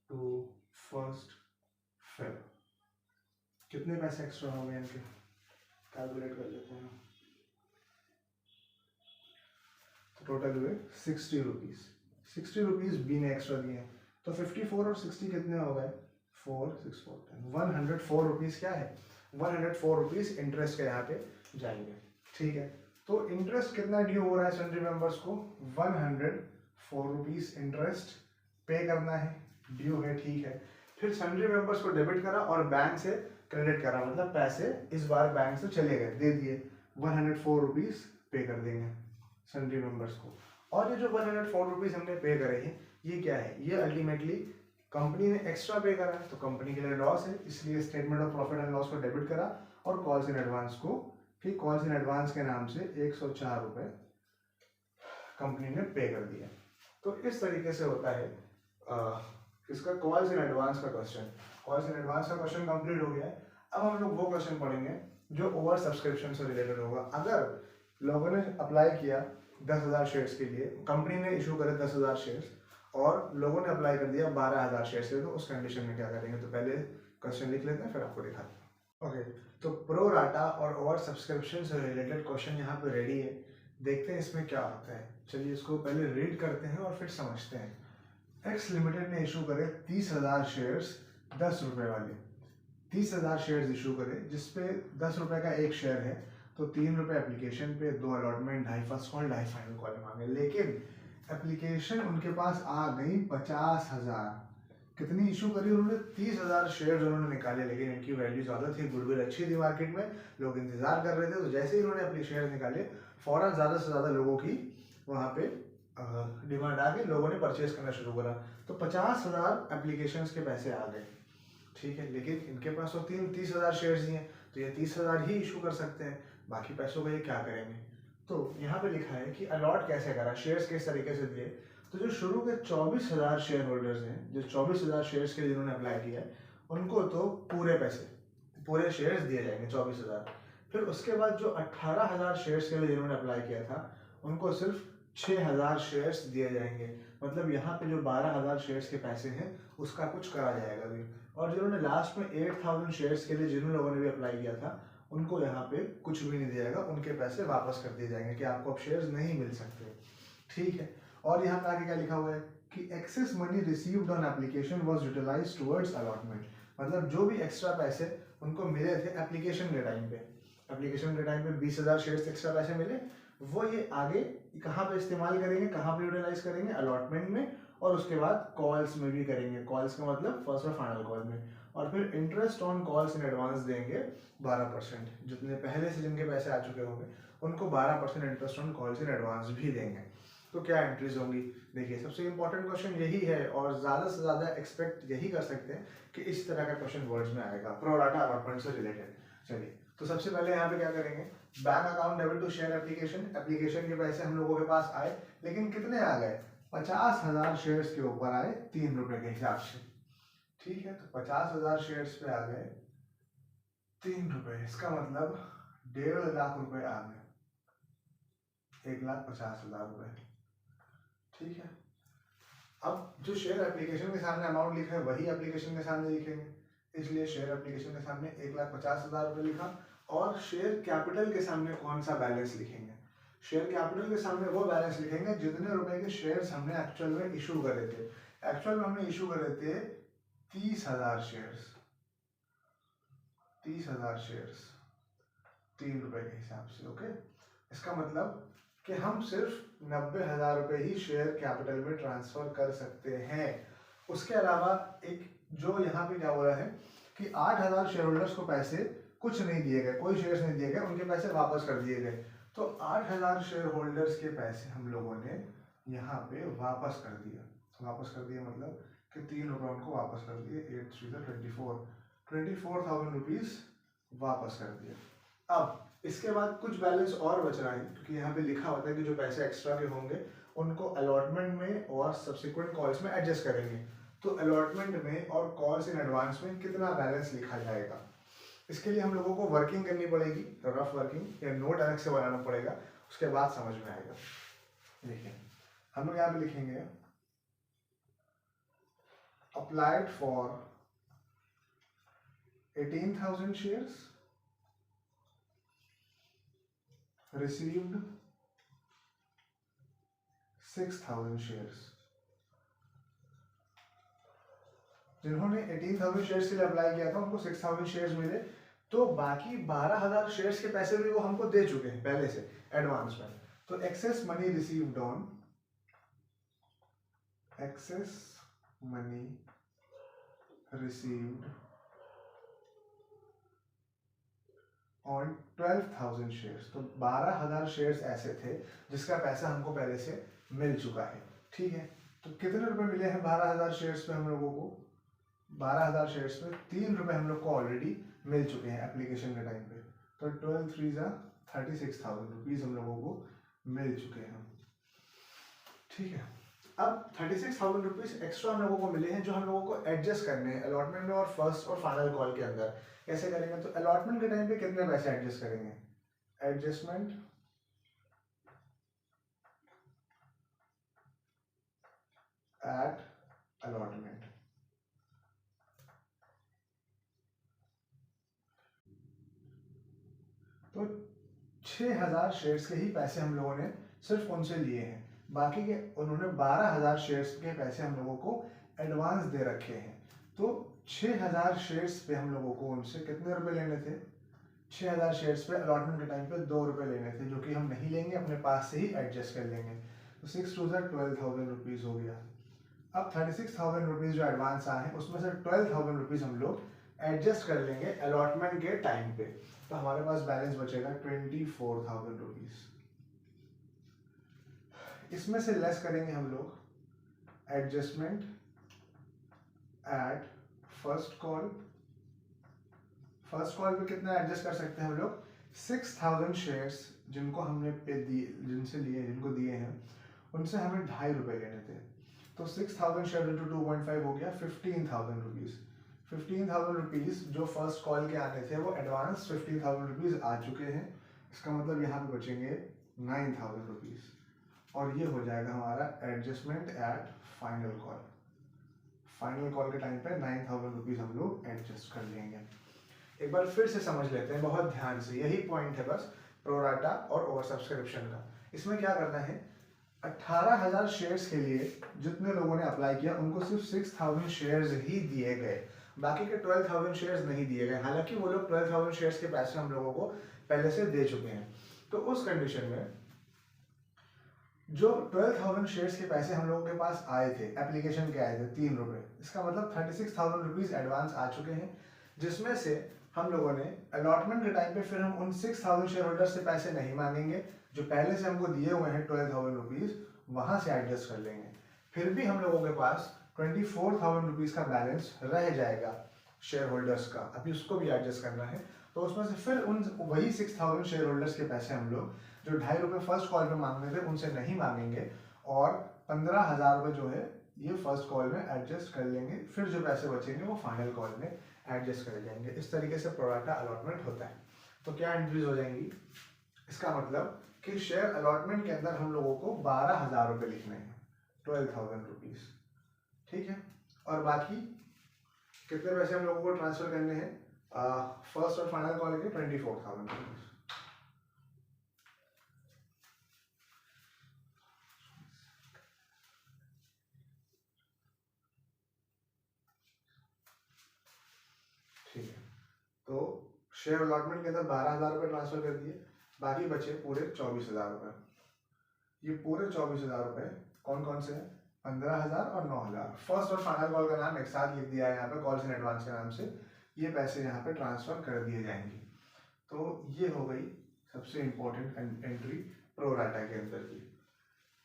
टू 1 फेब। कितने पैसे एक्स्ट्रा हो गए इनके? कैलकुलेट कर लेते हैं। तो टोटल हुए 60 रुपीज। 60 रुपीज बी ने एक्स्ट्रा दिए हैं, तो 54 और 60 कितने हो गए? 4 6 4 10 104 रुपीज क्या है? 104 रुपीज इंटरेस्ट के यहाँ पे जाएंगे। ठीक है, तो इंटरेस्ट कितना ड्यू हो रहा है सैलरी मेंबर्स को? 104 रुपीज इंटरेस्ट पे करना है, ड्यू है। ठीक है, फिर सैलरी मेंबर्स को डेबिट करा और बैंक से क्रेडिट करा, मतलब पैसे इस बार बैंक से चले गए, दे दिए, 104 रुपीज पे कर देंगे सैलरी मेंबर्स को। और ये जो 104 रुपीज हमने पे करे हैं, ये क्या है? ये अल्टीमेटली कंपनी ने एक्स्ट्रा पे करा है, तो कंपनी के लिए लॉस है, इसलिए statement of profit and loss को डेबिट करा, और कॉल्स इन एडवांस को, फिर कॉल्स इन एडवांस के नाम से 104 रुपये कंपनी ने पे कर दिया। तो इस तरीके से होता है इसका कॉल्स इन एडवांस का क्वेश्चन। कॉल्स इन एडवांस का क्वेश्चन कंप्लीट हो गया है। अब हम लोग वो क्वेश्चन पढ़ेंगे जो ओवर सब्सक्रिप्शन से रिलेटेड होगा। अगर लोगों ने अप्लाई किया 10,000 शेयर्स के लिए, कंपनी ने इशू करे 10,000 शेयर्स और लोगों ने अप्लाई कर दिया 12,000 शेयर्स के, तो उस कंडीशन में क्या करेंगे? तो पहले क्वेश्चन लिख लेते हैं, फिर आपको दिखाते हैं। ओके, तो प्रो राटा और ओवर सब्सक्रिप्शन से रिलेटेड क्वेश्चन यहाँ पे रेडी है। देखते हैं इसमें क्या होता है। चलिए इसको पहले रीड करते हैं और फिर समझते हैं। एक्स लिमिटेड ने इशू करे 30,000 शेयर्स 10 रुपये वाले, 30,000 शेयर्स इशू करे, जिसपे 10 रुपये का एक शेयर है, तो 3 रुपये एप्लीकेशन पे, 2 allotment, 2.5 first call, 2.5 final call मांगे। लेकिन एप्लीकेशन उनके पास आ गई 50,000। कितनी इशू करी उन्होंने? 30,000 शेयर उन्होंने निकाले, लेकिन इनकी वैल्यू ज़्यादा थी, गुडविल अच्छी थी मार्केट में, लोग इंतजार कर रहे थे। तो जैसे ही उन्होंने अपने शेयर निकाले, फौरन ज़्यादा से ज़्यादा लोगों की वहाँ पे डिमांड आ गई, लोगों ने परचेज करना शुरू करा, तो 50,000 एप्लीकेशन के पैसे आ गए। ठीक है, लेकिन इनके पास तो 30,000 शेयर्स दिए, तो ये 30,000 ही इशू कर सकते हैं, बाकी पैसों का ये क्या करेंगे? तो यहाँ पे लिखा है कि अलॉट कैसे करा, शेयर्स किस तरीके से दिए। तो जो शुरू के 24,000 शेयर होल्डर्स हैं, जो 24,000 शेयर्स के लिए जिन्होंने अप्लाई किया है, उनको तो पूरे पैसे, पूरे शेयर्स दिए जाएंगे 24,000। फिर उसके बाद जो 18,000 शेयर्स के लिए जिन्होंने अप्लाई किया था, उनको सिर्फ 6,000 शेयर्स दिए जाएंगे। मतलब यहाँ पे जो 12,000 शेयर्स के पैसे हैं उसका कुछ करा जाएगा भी। और जिन्होंने लास्ट में 8,000 शेयर्स के लिए जिन लोगों ने भी अप्लाई किया था, उनको यहाँ पे कुछ भी नहीं दिया जाएगा, उनके पैसे वापस कर दिए जाएंगे कि आपको अब शेयर्स नहीं मिल सकते। ठीक है, और यहाँ पे आगे क्या लिखा हुआ है कि excess money received on application was utilized towards allotment. मतलब जो भी एक्स्ट्रा पैसे उनको मिले थे एप्लीकेशन के टाइम पे, एप्लीकेशन के टाइम पे 20,000 शेयर्स एक्स्ट्रा पैसे मिले, वो ये आगे कहाँ पे इस्तेमाल करेंगे, कहाँ पे यूटिलाइज करेंगे? अलॉटमेंट में, और उसके बाद कॉल्स में भी करेंगे। कॉल्स का मतलब फर्स्ट और फाइनल कॉल में। और फिर interest on calls in advance देंगे 12%। जितने पहले से जिनके पैसे आ चुके होंगे उनको 12% interest on calls in advance भी देंगे। तो क्या एंट्रीज होंगी? देखिए सबसे इंपॉर्टेंट क्वेश्चन यही है और ज़्यादा से ज़्यादा एक्सपेक्ट यही कर सकते हैं कि इस तरह का क्वेश्चन वर्ड्स में आएगा प्रो राटा अलॉटमेंट से रिलेटेड। चलिए तो सबसे पहले यहाँ पे क्या करेंगे, bank account debit to share application, application के पैसे हम लोगों के पास आए, लेकिन कितने आ गए? 50,000 शेयर्स के ऊपर आए 3 रुपए के हिसाब से। ठीक है, तो 50,000 शेयर्स पे आ गए 3 रुपए, इसका मतलब 1.5 लाख रुपए आ गए, 1,50,000 रुपए। ठीक है, अब जो शेयर एप्लीकेशन के सामने अमाउंट लिखा है वही एप्लीकेशन के सामने लिखेंगे, इसलिए शेयर एप्लीकेशन के सामने 1,50,000 रुपए लिखा। और शेयर कैपिटल के सामने कौन सा बैलेंस लिखेंगे? शेयर कैपिटल के सामने वो बैलेंस लिखेंगे जितने रुपए के शेयर्स हमने एक्चुअल में इशू करे थे। एक्चुअल में हमने इशू करे थे 30,000 शेयर्स, 30,000 शेयर्स 3 रुपए के हिसाब से। ओके, इसका मतलब कि हम सिर्फ 90,000 रुपए ही शेयर कैपिटल में ट्रांसफर कर सकते हैं। उसके अलावा एक जो यहाँ पे क्या हो रहा है कि 8,000 शेयर होल्डर्स को पैसे कुछ नहीं दिए गए, कोई शेयर्स नहीं दिए गए, उनके पैसे वापस कर दिए गए। तो 8,000 शेयर होल्डर्स के पैसे हम लोगों ने यहाँ पे वापस कर दिया। वापस कर दिया मतलब कि 3 रुपए उनको वापस कर दिए, 8 3 24,000 रुपीज वापस कर दिया। अब इसके बाद कुछ बैलेंस और बच रहा है, क्योंकि यहाँ पे लिखा होता है कि जो पैसे एक्स्ट्रा के होंगे उनको अलॉटमेंट में और सब्सिक्वेंट कॉल्स में एडजस्ट करेंगे। तो अलॉटमेंट में और कॉल्स इन एडवांस में कितना बैलेंस लिखा जाएगा, इसके लिए हम लोगों को वर्किंग करनी पड़ेगी, रफ वर्किंग या नोट अलग से बनाना पड़ेगा, उसके बाद समझ में आएगा। देखिए हम लोग यहाँ पे लिखेंगे applied for 18,000 shares, received 6,000 shares. जिन्होंने 18,000 शेयर्स के लिए अप्लाई किया था उनको 6,000 शेयर्स मिले, तो बाकी 12,000 शेयर्स के पैसे भी वो हमको दे चुके हैं पहले से एडवांस में। तो access money received on, access money received on 12,000 shares. तो 12,000 शेयर्स ऐसे थे जिसका पैसा हमको पहले से मिल चुका है। ठीक है, तो कितने रुपए मिले हैं 12,000 शेयर्स पे हम लोगों को? 12,000 शेयर्स पे 3 रुपए हम लोग को ऑलरेडी मिल चुके हैं एप्लीकेशन के टाइम पे। तो 12 3 36,000 रुपीज हम लोगों को मिल चुके हैं। ठीक है, अब 36,000 रुपीज एक्स्ट्रा हम लोगों को मिले हैं जो हम लोगों को एडजस्ट करने हैं अलॉटमेंट में और फर्स्ट और फाइनल कॉल के अंदर। कैसे करेंगे? तो अलॉटमेंट के टाइम पे कितने पैसे एडजस्ट करेंगे? Adjustment at allotment. तो 6,000 शेयर्स के ही पैसे हम लोगों ने सिर्फ उनसे लिए हैं, बाकी के उन्होंने 12,000 शेयर्स के पैसे हम लोगों को एडवांस दे रखे हैं। तो 6,000 शेयर्स पे हम लोगों को उनसे कितने रुपए लेने थे? 6,000 शेयर्स पे अलॉटमेंट के टाइम पे 2 रुपए लेने थे, जो कि हम नहीं लेंगे, अपने पास से ही एडजस्ट कर लेंगे। तो 6 2 12,000 रुपीज हो गया। अब 36,000 रुपीज जो एडवांस आए हैं उसमें से 12,000 रुपीज हम लोग एडजस्ट कर लेंगे अलॉटमेंट के टाइम पे। तो हमारे पास बैलेंस बचेगा 24,000 रुपीज। इसमें से लेस करेंगे हम लोग adjustment at first call. First call पे कितना एडजस्ट कर सकते हैं हम लोग? 6,000 शेयर्स जिनको हमने पे दिए, जिनसे लिए, जिनको दिए हैं, उनसे हमें 2.5 रुपए लेने थे। तो 6,000 शेयर इंटू 2.5 हो गया 15,000 रुपीज। 15,000 रुपीज जो फर्स्ट कॉल के आने थे वो एडवांस 15,000 रुपीज आ चुके हैं। इसका मतलब यहाँ पे बचेंगे 9,000 रुपीज, और ये हो जाएगा हमारा adjustment at final call. Final call के टाइम पे 9,000 रुपीज हम लोग एडजस्ट कर लेंगे। एक बार फिर से समझ लेते हैं बहुत ध्यान से, यही पॉइंट है बस प्रोराटा और ओवर सब्सक्रिप्शन का। इसमें क्या करना है, 18,000 शेयर्स के लिए जितने लोगों ने अप्लाई किया उनको सिर्फ 6,000 शेयर्स ही दिए गए, बाकी के 12,000 शेयर्स नहीं दिए गए। हालांकि वो लोग 12,000 शेयर्स के पैसे हम लोगों को पहले से दे चुके हैं। तो उस कंडीशन में जो 12,000 शेयर्स के पैसे हम लोगों के पास आए थे, एप्लीकेशन के आए थे 3 रुपए, इसका मतलब 36,000 रुपीज एडवांस आ चुके हैं, जिसमें से हम लोगों ने अलॉटमेंट के टाइम पे फिर हम उन 6,000 शेयर होल्डर से पैसे नहीं मांगेंगे। जो पहले से हमको दिए हुए हैं 12,000 रुपीज, वहां से एडजस्ट कर लेंगे। फिर भी हम लोगों के पास 24,000 रुपीज़ का बैलेंस रह जाएगा शेयर होल्डर्स का, अभी उसको भी एडजस्ट करना है। तो उसमें से फिर उन वही 6,000 शेयर होल्डर्स के पैसे हम लोग जो ₹2.5 फर्स्ट कॉल पे मांगने थे उनसे नहीं मांगेंगे, और 15,000 रुपये जो है ये फर्स्ट कॉल में एडजस्ट कर लेंगे, फिर जो पैसे बचेंगे वो फाइनल कॉल में एडजस्ट कर जाएंगे। इस तरीके से प्रोराटा अलॉटमेंट होता है। तो क्या एंट्रीज हो जाएंगी, इसका मतलब कि शेयर अलॉटमेंट के अंदर हम लोगों को 12,000 रुपये लिखने हैं, 12,000 रुपीज़, ठीक है। और बाकी कितने पैसे हम लोगों को ट्रांसफर करने हैं फर्स्ट और फाइनल कॉल के 24,000 रुपीज़। ठीक है, तो शेयर अलॉटमेंट के अंदर 12,000 रुपये ट्रांसफर कर दिए, बाकी बचे पूरे 24,000 रुपये। ये पूरे 24,000 रुपये कौन कौन से हैं, 15,000 और 9,000। फर्स्ट और फाइनल कॉल का नाम एक साथ लिख दिया है यहाँ पे, कॉल्स इन एडवांस के नाम से ये पैसे यहाँ पे ट्रांसफर कर दिए जाएंगे। तो ये हो गई सबसे इम्पोर्टेंट एंट्री प्रो राटा के अंदर की।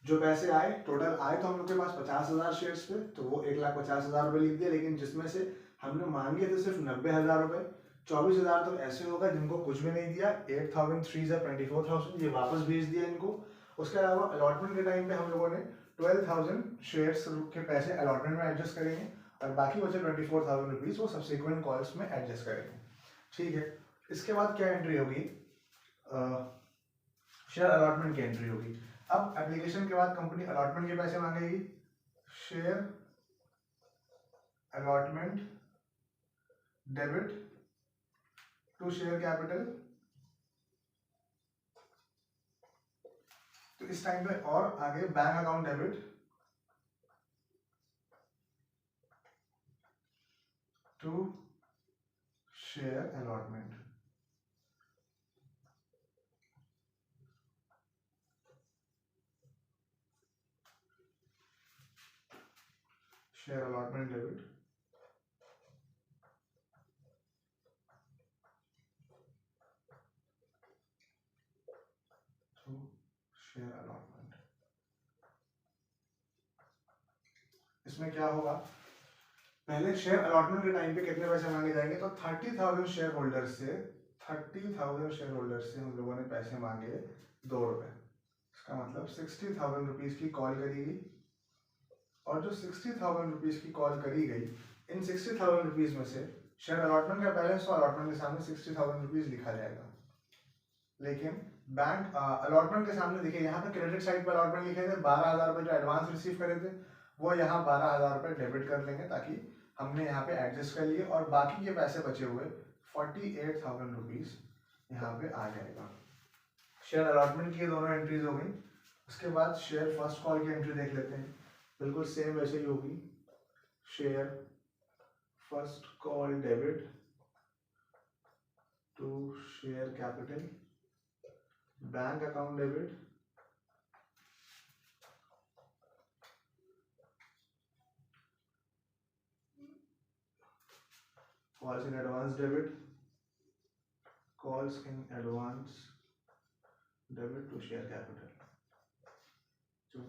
जो पैसे आए टोटल आए तो हम लोग के पास 50,000 शेयर्स पे, तो वो 1,50,000 रुपये लिख दिए, लेकिन जिसमें से हमने मांगे थे सिर्फ 90,000 रुपये, 24,000 तो ऐसे होगा जिनको कुछ भी नहीं दिया, 8,000 3 24,000 ये वापस भेज दिया इनको। उसके अलावा अलॉटमेंट के टाइम पे हम लोगों ने 12,000 शेयर्स के पैसे अलॉटमेंट में एडजस्ट करेंगे, और बाकी बचे 24,000 रुपीज़ वो सब्सिक्वेंट कॉल्स में एडजस्ट करेंगे, ठीक है। इसके बाद क्या एंट्री होगी, शेयर अलॉटमेंट की एंट्री होगी। अब एप्लीकेशन के बाद कंपनी अलॉटमेंट के पैसे मांगेगी, share allotment debit to share capital. तो इस टाइम पे और आगे bank account debit to share allotment. Share allotment debit to share allotment. इसमें क्या होगा, पहले शेयर अलॉटमेंट के टाइम पे कितने पैसे मांगे जाएंगे, तो 30,000 शेयर होल्डर से 30,000 शेयर होल्डर से हम लोगों ने पैसे मांगे ₹2। इसका मतलब 60,000 रुपीज़ की कॉल करी गई, और जो 60,000 रुपीज़ की कॉल करी गई, इन 60,000 रुपीज़ में से शेयर अलॉटमेंट का बैलेंस तो अलॉटमेंट के सामने 60,000 रुपीज़ लिखा जाएगा, लेकिन बैंक अलॉटमेंट के सामने देखिए यहाँ पे क्रेडिट साइड पर अलॉटमेंट लिखे थे, 12,000 रुपये जो एडवांस रिसीव करे थे वो यहाँ 12,000 रुपये डेबिट कर लेंगे, ताकि हमने यहाँ पे एडजस्ट कर लिए, और बाकी के पैसे बचे हुए 48,000 रुपीज़ यहाँ पे आ जाएगा। शेयर अलॉटमेंट की दोनों एंट्रीज हो गई। उसके बाद शेयर फर्स्ट कॉल की एंट्री देख लेते हैं, बिल्कुल सेम वैसे ही होगी। Share first call debit to share capital, bank account debit calls in advance debit, calls in advance debit to share capital to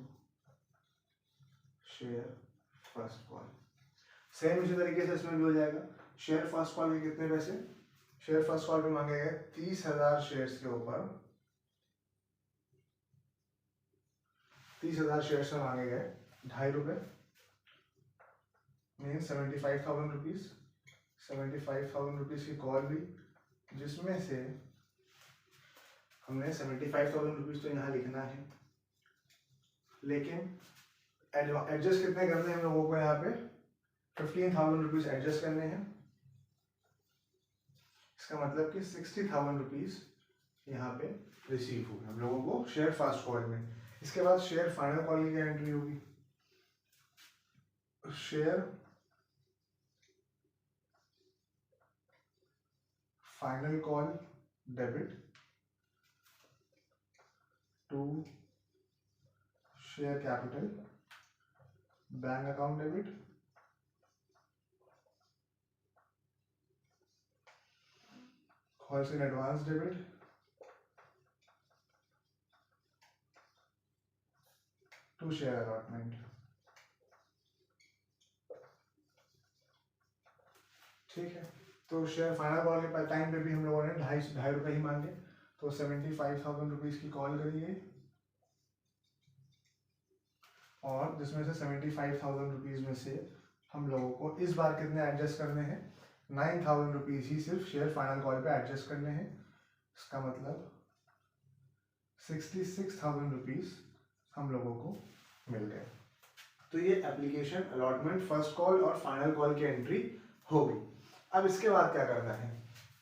share first call। Same इसी तरीके से इसमें भी हो जाएगा। शेयर फर्स्ट कॉल के कितने पैसे, शेयर फर्स्ट कॉल पे मांगे गए 30,000 शेयर्स के ऊपर, 30,000 शेयर्स में मांगे गए ₹2.5, मीन 75,000 रुपीज। 75,000 रुपीज की कॉल हुई, जिसमें से हमने 75,000 रुपीज तो यहाँ लिखना है, लेकिन एडजस्ट कितने करने हैं हम लोगों को, यहाँ पे 15,000 रुपीज एडजस्ट करने हैं। इसका मतलब कि 60,000 रुपीज यहाँ पे रिसीव हुए हम लोगों को शेयर फर्स्ट कॉल में। इसके बाद शेयर फाइनल कॉल की एंट्री होगी, share final call debit to share capital, bank account debit calls in advance debit to share allotment. ठीक है, तो शेयर फाइनल कॉल के टाइम पे भी हम लोगों ने ढाई रुपए ही मांगे, तो 75,000 रुपीज की कॉल करी गई, और जिसमें से 75,000 रुपीज में से हम लोगों को इस बार कितने एडजस्ट करने हैं, 9,000 रुपीज ही सिर्फ शेयर फाइनल कॉल पे एडजस्ट करने हैं। इसका मतलब 66,000 रुपीज हम लोगों को मिल गए। तो ये एप्लीकेशन अलॉटमेंट फर्स्ट कॉल और फाइनल कॉल की एंट्री हो गई। अब इसके बाद क्या करना है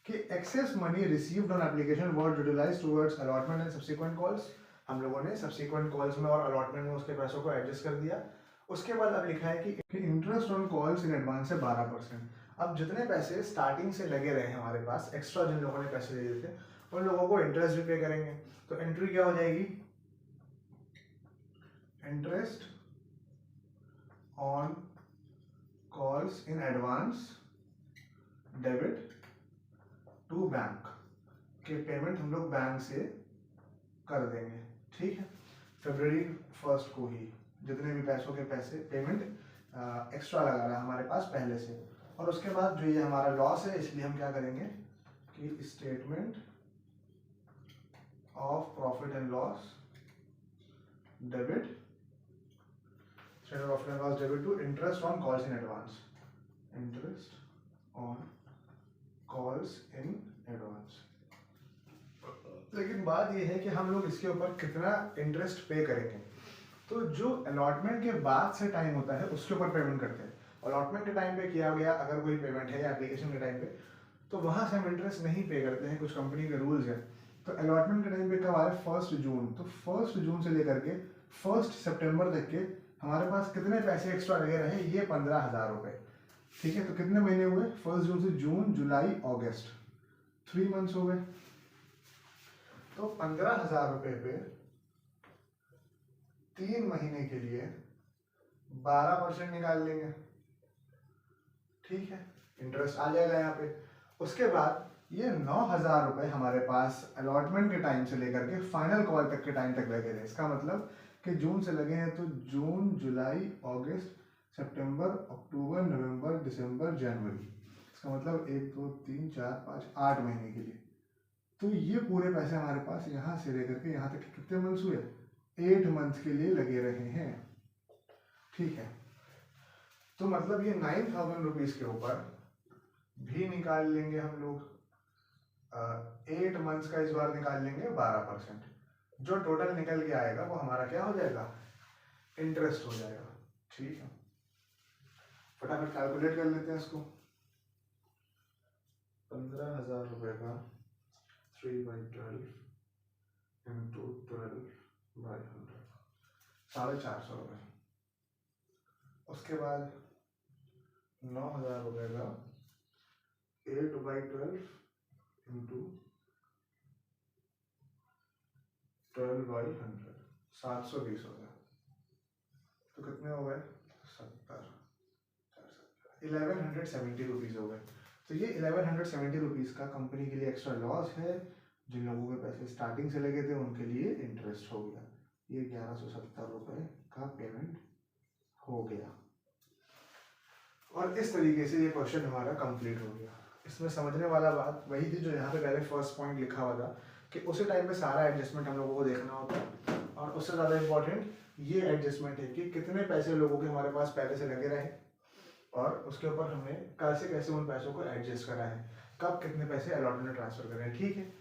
कि excess money received on application were utilized towards allotment and subsequent calls, हम लोगों ने सब्सिक्वेंट कॉल्स में और अलॉटमेंट में उसके पैसों को एडजस्ट कर दिया। उसके बाद अब लिखा है कि interest on calls in advance है 12%। अब जितने पैसे स्टार्टिंग से लगे रहे हमारे पास एक्स्ट्रा, जिन लोगों ने पैसे दे दिए थे उन लोगों को इंटरेस्ट भी पे करेंगे। तो एंट्री क्या हो जाएगी, interest on calls in advance debit to bank, के पेमेंट हम लोग बैंक से कर देंगे। ठीक है, फरवरी 1 को ही जितने भी पैसों के पैसे पेमेंट एक्स्ट्रा लगा रहा है हमारे पास पहले से। और उसके बाद जो ये हमारा लॉस है, इसलिए हम क्या करेंगे कि statement of profit and loss debit, statement of profit and loss debit to interest on calls in advance, interest on calls in advance. लेकिन बात यह है कि हम लोग इसके ऊपर कितना इंटरेस्ट पे करेंगे। तो जो अलॉटमेंट के बाद से टाइम होता है उसके ऊपर पेमेंट करते हैं। अलॉटमेंट के टाइम पे किया गया अगर कोई पेमेंट है या एप्लीकेशन के टाइम पे, तो वहां से हम इंटरेस्ट नहीं पे करते हैं, कुछ कंपनी के रूल्स हैं। तो अलॉटमेंट के टाइम पे कब आया, 1 जून। तो 1 जून से लेकर के 1 सितंबर तक के हमारे पास कितने पैसे एक्स्ट्रा लगे रहे, ये 15,000 रुपए। ठीक है, तो कितने महीने हुए, 1 जून से जून जुलाई अगस्त, 3 मंथ्स हो गए। तो 15,000 रुपए पे 3 महीने के लिए 12% निकाल लेंगे। ठीक है, इंटरेस्ट आ जाएगा यहाँ पे। उसके बाद ये 9,000 रुपए हमारे पास अलॉटमेंट के टाइम से लेकर के फाइनल कॉल तक के टाइम तक लगे थे। इसका मतलब कि जून से लगे हैं तो जून जुलाई अगस्त सितंबर अक्टूबर नवंबर दिसंबर जनवरी, इसका मतलब 1 2 3 4 5 8 महीने के लिए। तो ये पूरे पैसे हमारे पास यहाँ से लेकर के यहाँ तक कितने मंथ्स हुए, 8 मंथ के लिए लगे रहे हैं। ठीक है, तो मतलब ये 9,000 रुपीज के ऊपर भी निकाल लेंगे हम लोग, 8 मंथ्स का इस बार निकाल लेंगे 12%। जो टोटल निकल के आएगा वो हमारा क्या हो जाएगा, इंटरेस्ट हो जाएगा। ठीक है, फटाफट कैलकुलेट कर लेते हैं इसको। 15,000 रुपए का 3/12 इंटू 12/100, 450 रुपये। उसके बाद 9,000 रुपये का 8/12 इंटू 12/100, 720 हो गया। तो कितने हो गए, 1170 रुपीज हो गए। तो ये 1170 रुपीज का कंपनी के लिए एक्स्ट्रा लॉस है। जिन लोगों के पैसे स्टार्टिंग से लगे थे उनके लिए इंटरेस्ट हो गया। ये 1170 रुपए का पेमेंट हो गया। और इस तरीके से ये क्वेश्चन हमारा कंप्लीट हो गया। इसमें समझने वाला बात वही थी जो यहाँ पे पहले फर्स्ट पॉइंट लिखा हुआ था कि उसी टाइम पे सारा एडजस्टमेंट हम लोगों को देखना होता है। और उससे ज़्यादा इम्पोर्टेंट ये एडजस्टमेंट है कि कितने पैसे लोगों के हमारे पास पहले से लगे रहे और उसके ऊपर हमने कैसे कैसे उन पैसों को एडजस्ट करा है, कब कितने पैसे अलॉटमेंट में ट्रांसफर करें। ठीक है,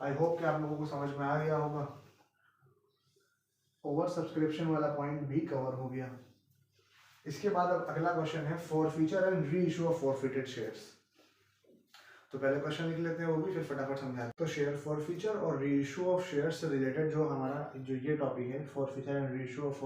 आई होप कि आप लोगों को समझ में आ गया होगा। ओवर सब्सक्रिप्शन वाला पॉइंट भी कवर हो गया। इसके बाद अब अगला क्वेश्चन है forfeiture and re issue of forfeited shares. तो पहले क्वेश्चन लिख लेते हैं वो भी, फिर फटाफट समझाते। तो शेयर फॉरफीचर और री इशू ऑफ शेयर्स से रिलेटेड जो हमारा जो ये टॉपिक है forfeiture and re issue of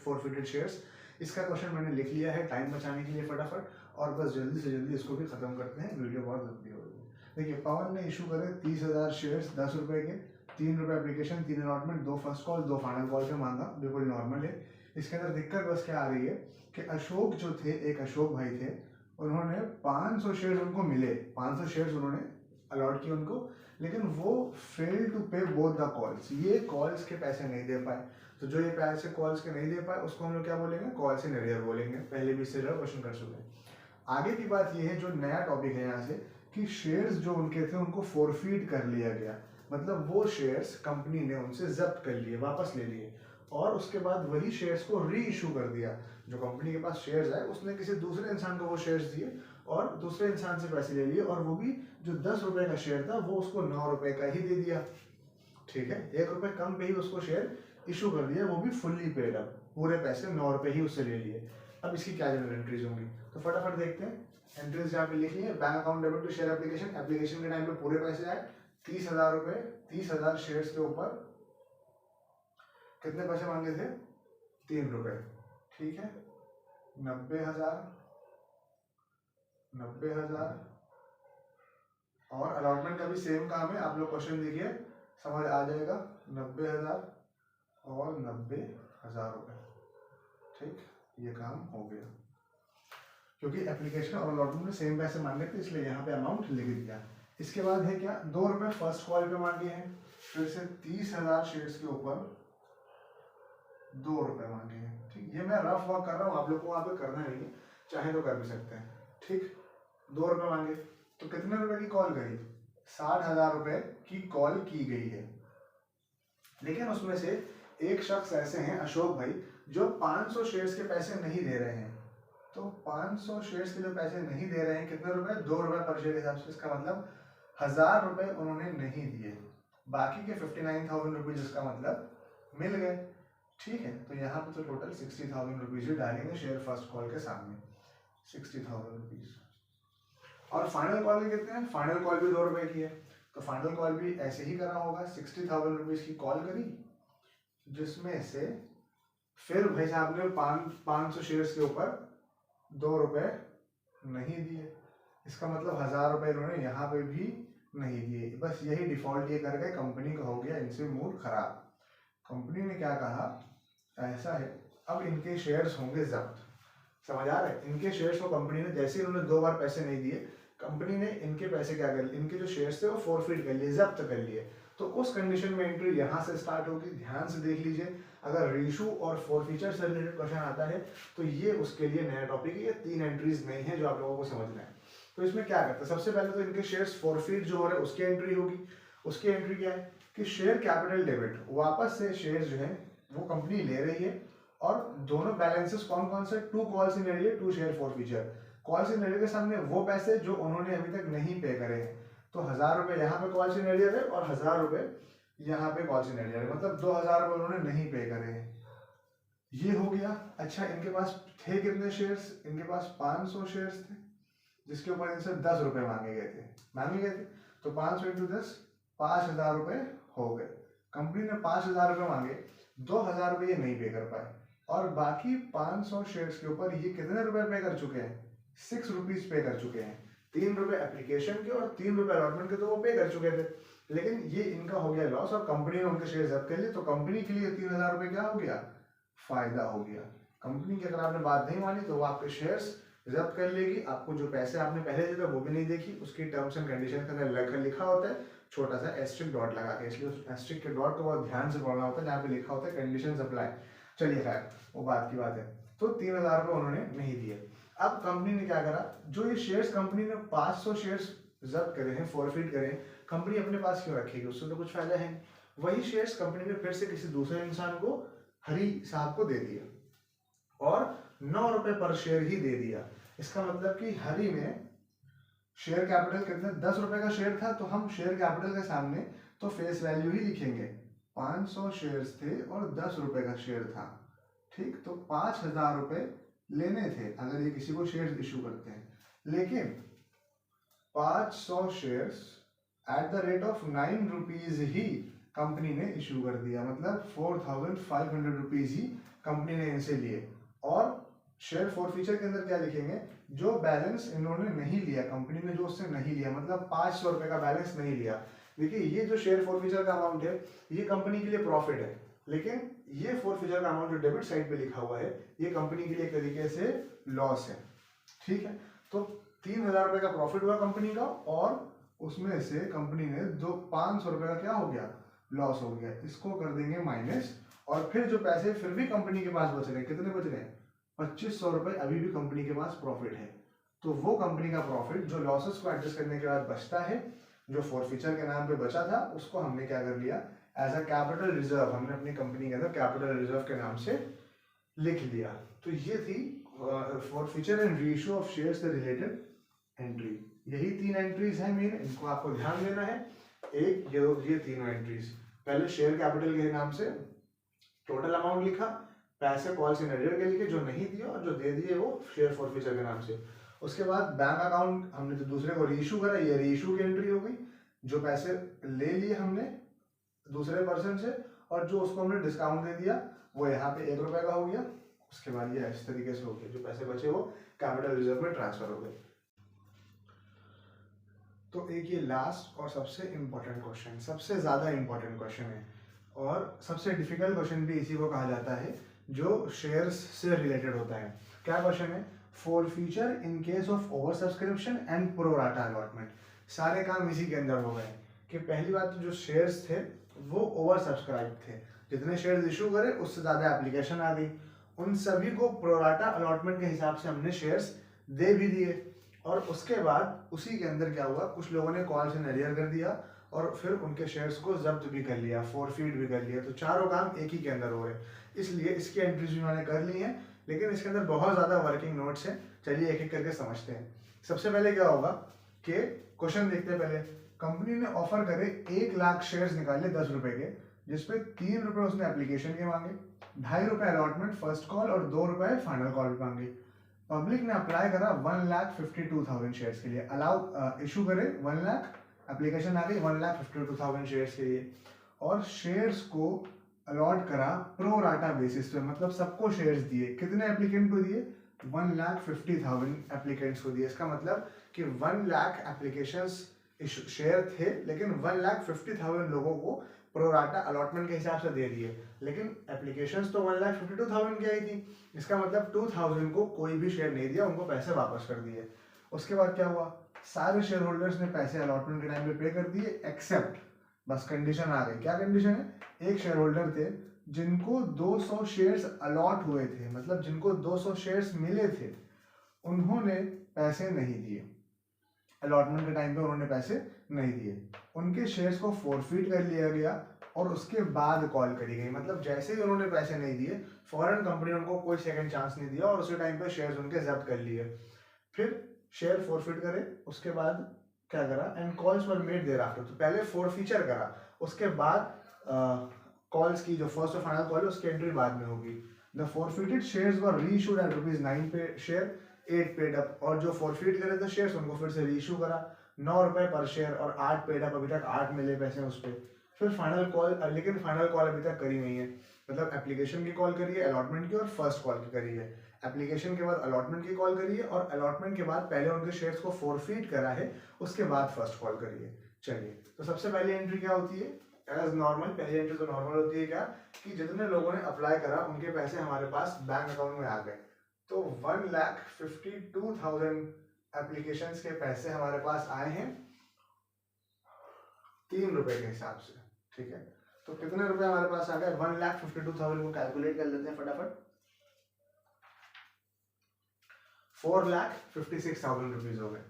forfeited shares, इसका क्वेश्चन मैंने लिख लिया है टाइम बचाने के लिए फटाफट, और बस जल्दी से जल्दी इसको भी खत्म करते हैं, वीडियो बहुत लंबी हो रही है। देखिए, पवन ने इशू करे 30,000 शेयर्स 10 रुपए के, 3 रुपए application, 3 allotment, 2 first call, 2 final call पे मांगा, बिल्कुल नॉर्मल है। इसके अंदर दिक्कत बस क्या आ रही है कि अशोक जो थे, एक अशोक भाई थे, उन्होंने 500 शेयर्स उनको मिले, 500 शेयर्स उन्होंने अलॉट किए उनको, लेकिन वो फेल टू पे बोथ द कॉल्स, ये कॉल्स के पैसे नहीं दे पाए। तो जो ये पैसे कॉल्स के नहीं दे पाए उसको हम लोग क्या बोलेंगे, कॉल्स इन एरियर बोलेंगे। पहले भी इससे क्वेश्चन कर चुके हैं। आगे की बात ये है, जो नया टॉपिक है यहाँ से, कि शेयर्स जो उनके थे उनको फोरफीट कर लिया गया। मतलब वो शेयर्स कंपनी ने उनसे जब्त कर लिए, वापस ले लिए, और उसके बाद वही शेयर्स को री इशू कर दिया। जो कंपनी के पास शेयर्स है उसने किसी दूसरे इंसान को वो शेयर्स दिए और दूसरे इंसान से पैसे ले लिए, और वो भी जो 10 रुपए का शेयर था वो उसको 9 रुपए का ही दे दिया। ठीक है, 1 रुपए कम पे ही उसको शेयर इशू कर दिया, वो भी फुल्ली पेड अप, पूरे पैसे 9 रुपए ही उससे ले लिए। अब इसकी क्या जनरल एंट्रीज होंगी, तो फटाफट देखते हैं। एंट्रीज यहाँ पे लिख लिए, bank account debit to share application, application के टाइम पे पूरे पैसे आए 30,000 रुपए, 30,000 शेयर्स के ऊपर कितने पैसे मांगे थे, 3 रुपए। ठीक है, 90,000, 90,000, और अलॉटमेंट का भी सेम काम है, आप लोग क्वेश्चन देखिए समझ आ जाएगा। 90,000 और 90,000 रुपए। ठीक, ये काम हो गया, क्योंकि एप्लीकेशन और अलॉटमेंट में सेम पैसे मांगे थे इसलिए यहाँ पे अमाउंट लिख दिया। इसके बाद है क्या, 2 रुपए फर्स्ट कॉल पे मांगे हैं, फिर से 30,000 शेयर्स के ऊपर 2 रुपए मांगे हैं। ठीक, ये मैं रफ वर्क कर रहा हूँ, आप लोग को वहाँ पे करना नहीं है, चाहे तो कर भी सकते हैं। ठीक, 2 रुपए मांगे, तो कितने रुपए की कॉल करी, 60,000 रुपए की कॉल की गई है। लेकिन उसमें से एक शख्स ऐसे हैं, अशोक भाई, जो 500 शेयर्स के पैसे नहीं दे रहे हैं। तो 500 शेयर्स के जो पैसे नहीं दे रहे हैं, कितने रुपए, 2 रुपए पर शेयर के हिसाब से, इसका मतलब 1,000 रुपए उन्होंने नहीं दिए, बाकी के 59,000 रुपीज इसका मतलब मिल गए। ठीक है, तो यहाँ पे तो टोटल 60,000 रुपीज ही डालेंगे शेयर फर्स्ट कॉल के सामने, 60,000 रुपीज। और फाइनल कॉल के कितने हैं, फाइनल कॉल भी 2 रुपए की है, तो फाइनल कॉल भी ऐसे ही करा होगा, 60,000 रुपीज की कॉल करी, जिसमें से फिर भाई साहब ने 500 शेयर्स के ऊपर 2 रुपए नहीं दिए, इसका मतलब 1,000 रुपए इन्होंने यहाँ पे भी नहीं दिए। बस यही डिफॉल्ट ये कर गए, कंपनी का हो गया इनसे मूड खराब। कंपनी ने क्या कहा, ऐसा है अब इनके शेयर्स होंगे जब्त। समझ आ रहा है, इनके शेयर्स को कंपनी ने, जैसे इन्होंने 2 बार पैसे नहीं दिए, कंपनी ने इनके पैसे क्या कर लिए, इनके जो शेयर्स थे वो फोरफीट कर लिए, जब्त कर लिए। तो उस कंडीशन में एंट्री यहाँ से स्टार्ट होगी। ध्यान से देख लीजिए, अगर रेशू और फॉरफीचर से रिलेटेड क्वेश्चन आता है तो ये उसके लिए नया टॉपिक है। ये 3 एंट्रीज नहीं है जो आप लोगों को समझना है। तो इसमें क्या करते हैं, सबसे पहले तो इनके शेयर्स फॉरफीट जो हो रहे हैं उसकी एंट्री होगी। उसकी एंट्री क्या है कि शेयर कैपिटल डेबिट, वापस से शेयर जो है वो कंपनी ले रही है, और दोनों बैलेंसेस कौन कौन से, 2 calls in arrear, 2 share forfeiture. Calls in arrear के सामने वो पैसे जो उन्होंने अभी तक नहीं पे करे हैं, तो 1,000 रुपए यहाँ पे कॉल्स इन एरियर है और 1,000 रुपए यहाँ पे कॉल्स इन एरियर है, मतलब 2,000 रुपए उन्होंने नहीं पे करे हैं। ये हो गया। अच्छा, इनके पास थे कितने शेयर्स, इनके पास 500 शेयर्स थे, जिसके ऊपर इनसे 10 रुपए मांगे गए थे। तो 500 इंटू 10, 5,000 रुपए हो गए। कंपनी ने 5,000 रुपए मांगे, 2,000 रुपए ये नहीं पे कर पाए, और बाकी 500 शेयर्स के ऊपर ये कितने रुपए पे कर चुके हैं, 6 रुपीज पे कर चुके हैं। 3 रुपए एप्लीकेशन के और 3 रुपए अलॉटमेंट के तो वो पे कर चुके थे, लेकिन ये इनका हो गया लॉस, और कंपनी ने उनके शेयर जब्त कर लिए। तो कंपनी के लिए 3,000 रुपए क्या हो गया, फायदा हो गया। कंपनी की अगर आपने बात नहीं मानी तो वो आपके शेयर्स जब्त कर लेगी। आपको जो पैसे आपने पहले दिए थे वो भी नहीं देखी, उसकी टर्म्स एंड कंडीशन के अंदर लिखा होता है छोटा सा एस्ट्रिक डॉट लगा के, इसलिए उस एस्ट्रिक के डॉट को बहुत ध्यान से पढ़ना होता है, जहाँ पे लिखा होता है कंडीशंस अप्लाई। चलिए खैर, वो बात की बात है। तो 3,000 रुपए उन्होंने नहीं दिए। अब कंपनी ने क्या करा, जो ये शेयर्स कंपनी ने 500 शेयर्स जब्त करे हैं, फॉरफीट करे हैं, कंपनी अपने पास क्यों रखेगी, उससे तो कुछ फायदा है नहीं। वही शेयर्स कंपनी ने फिर से किसी दूसरे इंसान को, हरी साहब को दे दिया, और 9 रुपए पर शेयर ही दे दिया। इसका मतलब कि हरी ने शेयर कैपिटल कितने, 10 रुपए का शेयर था, तो हम शेयर कैपिटल के सामने तो फेस वैल्यू ही लिखेंगे। 500 शेयर्स थे और 10 रुपए का शेयर था। ठीक, तो 5,000 रुपए लेने थे अगर ये किसी को शेयर इशू करते हैं, लेकिन 500 shares at the rate of 9 rupees he company ने इशू कर दिया, मतलब 4,500 रुपीज ही कंपनी ने इनसे लिए। और शेयर फॉरफीचर के अंदर क्या लिखेंगे, जो बैलेंस इन्होंने नहीं लिया, कंपनी ने जो उससे नहीं लिया, मतलब 500 रुपए का बैलेंस नहीं लिया। देखिए, ये जो शेयर फॉरफीचर का अमाउंट है ये कंपनी के लिए प्रॉफिट है, लेकिन ये फॉरफीचर का अमाउंट जो डेबिट साइड पे लिखा हुआ है ये कंपनी के लिए एक तरीके से लॉस है। ठीक है, तो 3,000 रुपए का प्रॉफिट हुआ कंपनी का, और उसमें से कंपनी ने 500 रुपए का क्या हो गया, लॉस हो गया, इसको कर देंगे माइनस। और फिर जो पैसे फिर भी कंपनी के पास बच रहे, कितने बच रहे हैं, 2500 रुपए अभी भी कंपनी के पास प्रॉफिट है। तो वो कंपनी का प्रॉफिट जो लॉसेस को एडजस्ट करने के बाद बचता है, जो फोरफीचर के नाम पे बचा था, उसको हमने क्या कर लिया, एज अ कैपिटल रिजर्व हमने अपनी कंपनी के अंदर कैपिटल रिजर्व के नाम से लिख लिया। तो ये थी forfeiture and reissue of shares से रिलेटेड एंट्री। यही 3 एंट्रीज हैं मेन, इनको आपको ध्यान देना है। एक ये तीनों एंट्रीज, पहले शेयर कैपिटल के नाम से टोटल अमाउंट लिखा, पैसे कॉल्स इन अरियर के लिखे, जो नहीं दिए और जो दे दिए वो शेयर फॉरफीचर के नाम से। उसके बाद बैंक अकाउंट हमने जो दूसरे को रीइश्यू करा, ये रीइश्यू की एंट्री हो गई, जो पैसे ले लिए हमने दूसरे पर्सन से और जो उसको हमने डिस्काउंट दे दिया वो यहाँ पे 1 रुपए का हो गया। उसके बाद ये इस तरीके से हो गया, जो पैसे बचे वो कैपिटल रिजर्व में ट्रांसफर हो गए। तो एक ये लास्ट और सबसे इम्पोर्टेंट क्वेश्चन, सबसे ज्यादा इम्पोर्टेंट क्वेश्चन है और सबसे डिफिकल्ट क्वेश्चन भी इसी को कहा जाता है, जो शेयर्स से रिलेटेड होता है। क्या क्वेश्चन है, forfeiture in case of over subscription and pro rata allotment. सारे काम इसी के अंदर हो गए कि पहली बात तो जो शेयर्स थे वो ओवर सब्सक्राइब थे, जितने शेयर्स इशू करे उससे ज्यादा एप्लीकेशन आ गई, उन सभी को प्रोराटा अलॉटमेंट के हिसाब से हमने शेयर्स दे भी दिए। और उसके बाद उसी के अंदर क्या हुआ, कुछ लोगों ने कॉल्स इन अरियर कर दिया और फिर उनके शेयर्स को जब्त भी कर लिया, फोरफीट भी कर लिया। तो चारों काम एक ही के अंदर हो गए, इसलिए इसकी एंट्रीज भी मैंने कर ली हैं, लेकिन इसके अंदर बहुत ज्यादा वर्किंग नोट्स हैं। चलिए एक एक करके समझते हैं। सबसे पहले क्या होगा कि क्वेश्चन देखते हैं। पहले कंपनी ने ऑफर करे 1 लाख शेयर्स निकाले 10 रुपए के, जिसपे 3 रुपए उसने एप्लीकेशन के मांगे, 2.5 रुपए अलॉटमेंट फर्स्ट कॉल और 2 रुपए फाइनल कॉल पे मांगे। पब्लिक ने अप्लाई करा 1,52,000 शेयर्स के लिए, अलाउ इशू करे 1 लाख, एप्लीकेशन आ गई 1,52,000 शेयर्स के लिए, और शेयर्स को अलॉट करा प्रो राटा बेसिस पे, मतलब सबको शेयर्स दिए। कितने एप्लीकेंट को दिए, 1,50,000 एप्लीकेंट्स को दिए। इसका मतलब कि 1 लाख एप्लीकेशंस शेयर थे, लेकिन 1,50,000 लोगों को प्रो राटा अलॉटमेंट के हिसाब से दे दिए, लेकिन एप्लीकेशंस तो 1,52,000 की आई थी। इसका मतलब 2,000 को कोई भी शेयर नहीं दिया, उनको पैसे वापस कर दिए। उसके बाद क्या हुआ, सारे शेयर होल्डर्स ने पैसे अलॉटमेंट के टाइम पे पे कर दिए, एक्सेप्ट, बस कंडीशन आ गई। क्या कंडीशन है, एक शेयर होल्डर थे जिनको 200 शेयर्स अलॉट हुए थे, मतलब जिनको 200 शेयर्स मिले थे, उन्होंने पैसे नहीं दिए, अलॉटमेंट के टाइम पे उन्होंने पैसे नहीं दिए, उनके शेयर्स को फोरफीट कर लिया गया और उसके बाद कॉल करी गई। मतलब जैसे ही उन्होंने पैसे नहीं दिए, फॉरेन कंपनी उनको कोई सेकंड चांस नहीं दिया और उसी टाइम पे शेयर्स उनके जब्त कर लिए। फिर शेयर फोरफीट करे, उसके बाद क्या करा, and calls were made thereafter. तो पहले फोरफीचर करा, उसके बाद कॉल्स की जो फर्स्ट और फाइनल कॉल है उसकी एंट्री बाद में होगी। The forfeited shares were reissued at ₹9 per share, 8 paid up, और जो फोरफीट करे थे शेयर्स उनको फिर से रीइश्यू करा 9 रुपए पर शेयर और 8 पेड अप, अभी तक 8 मिले पैसे उस पर। फिर फाइनल कॉल, लेकिन फाइनल कॉल अभी तक करी नहीं है, मतलब एप्लीकेशन की कॉल करी है, अलॉटमेंट की और फर्स्ट कॉल की करी है। एप्लीकेशन के बाद अलॉटमेंट की कॉल करी है और अलॉटमेंट के बाद पहले उनके शेयर्स को फोरफीट करा है, उसके बाद फर्स्ट कॉल करी है। चलिए, तो सबसे पहली एंट्री क्या होती है, एज नॉर्मल पहली एंट्री तो नॉर्मल होती है क्या, कि जितने लोगों ने अप्लाई करा उनके पैसे हमारे पास बैंक अकाउंट में आ गए। तो 1,52,000 एप्लीकेशंस के पैसे हमारे पास आए हैं 3 रुपए के हिसाब से, ठीक है। तो कितने रुपए हमारे पास आ गए, 1,52,000 को कैलकुलेट कर लेते हैं फटाफट, 4,56,000 रुपीज हो गए,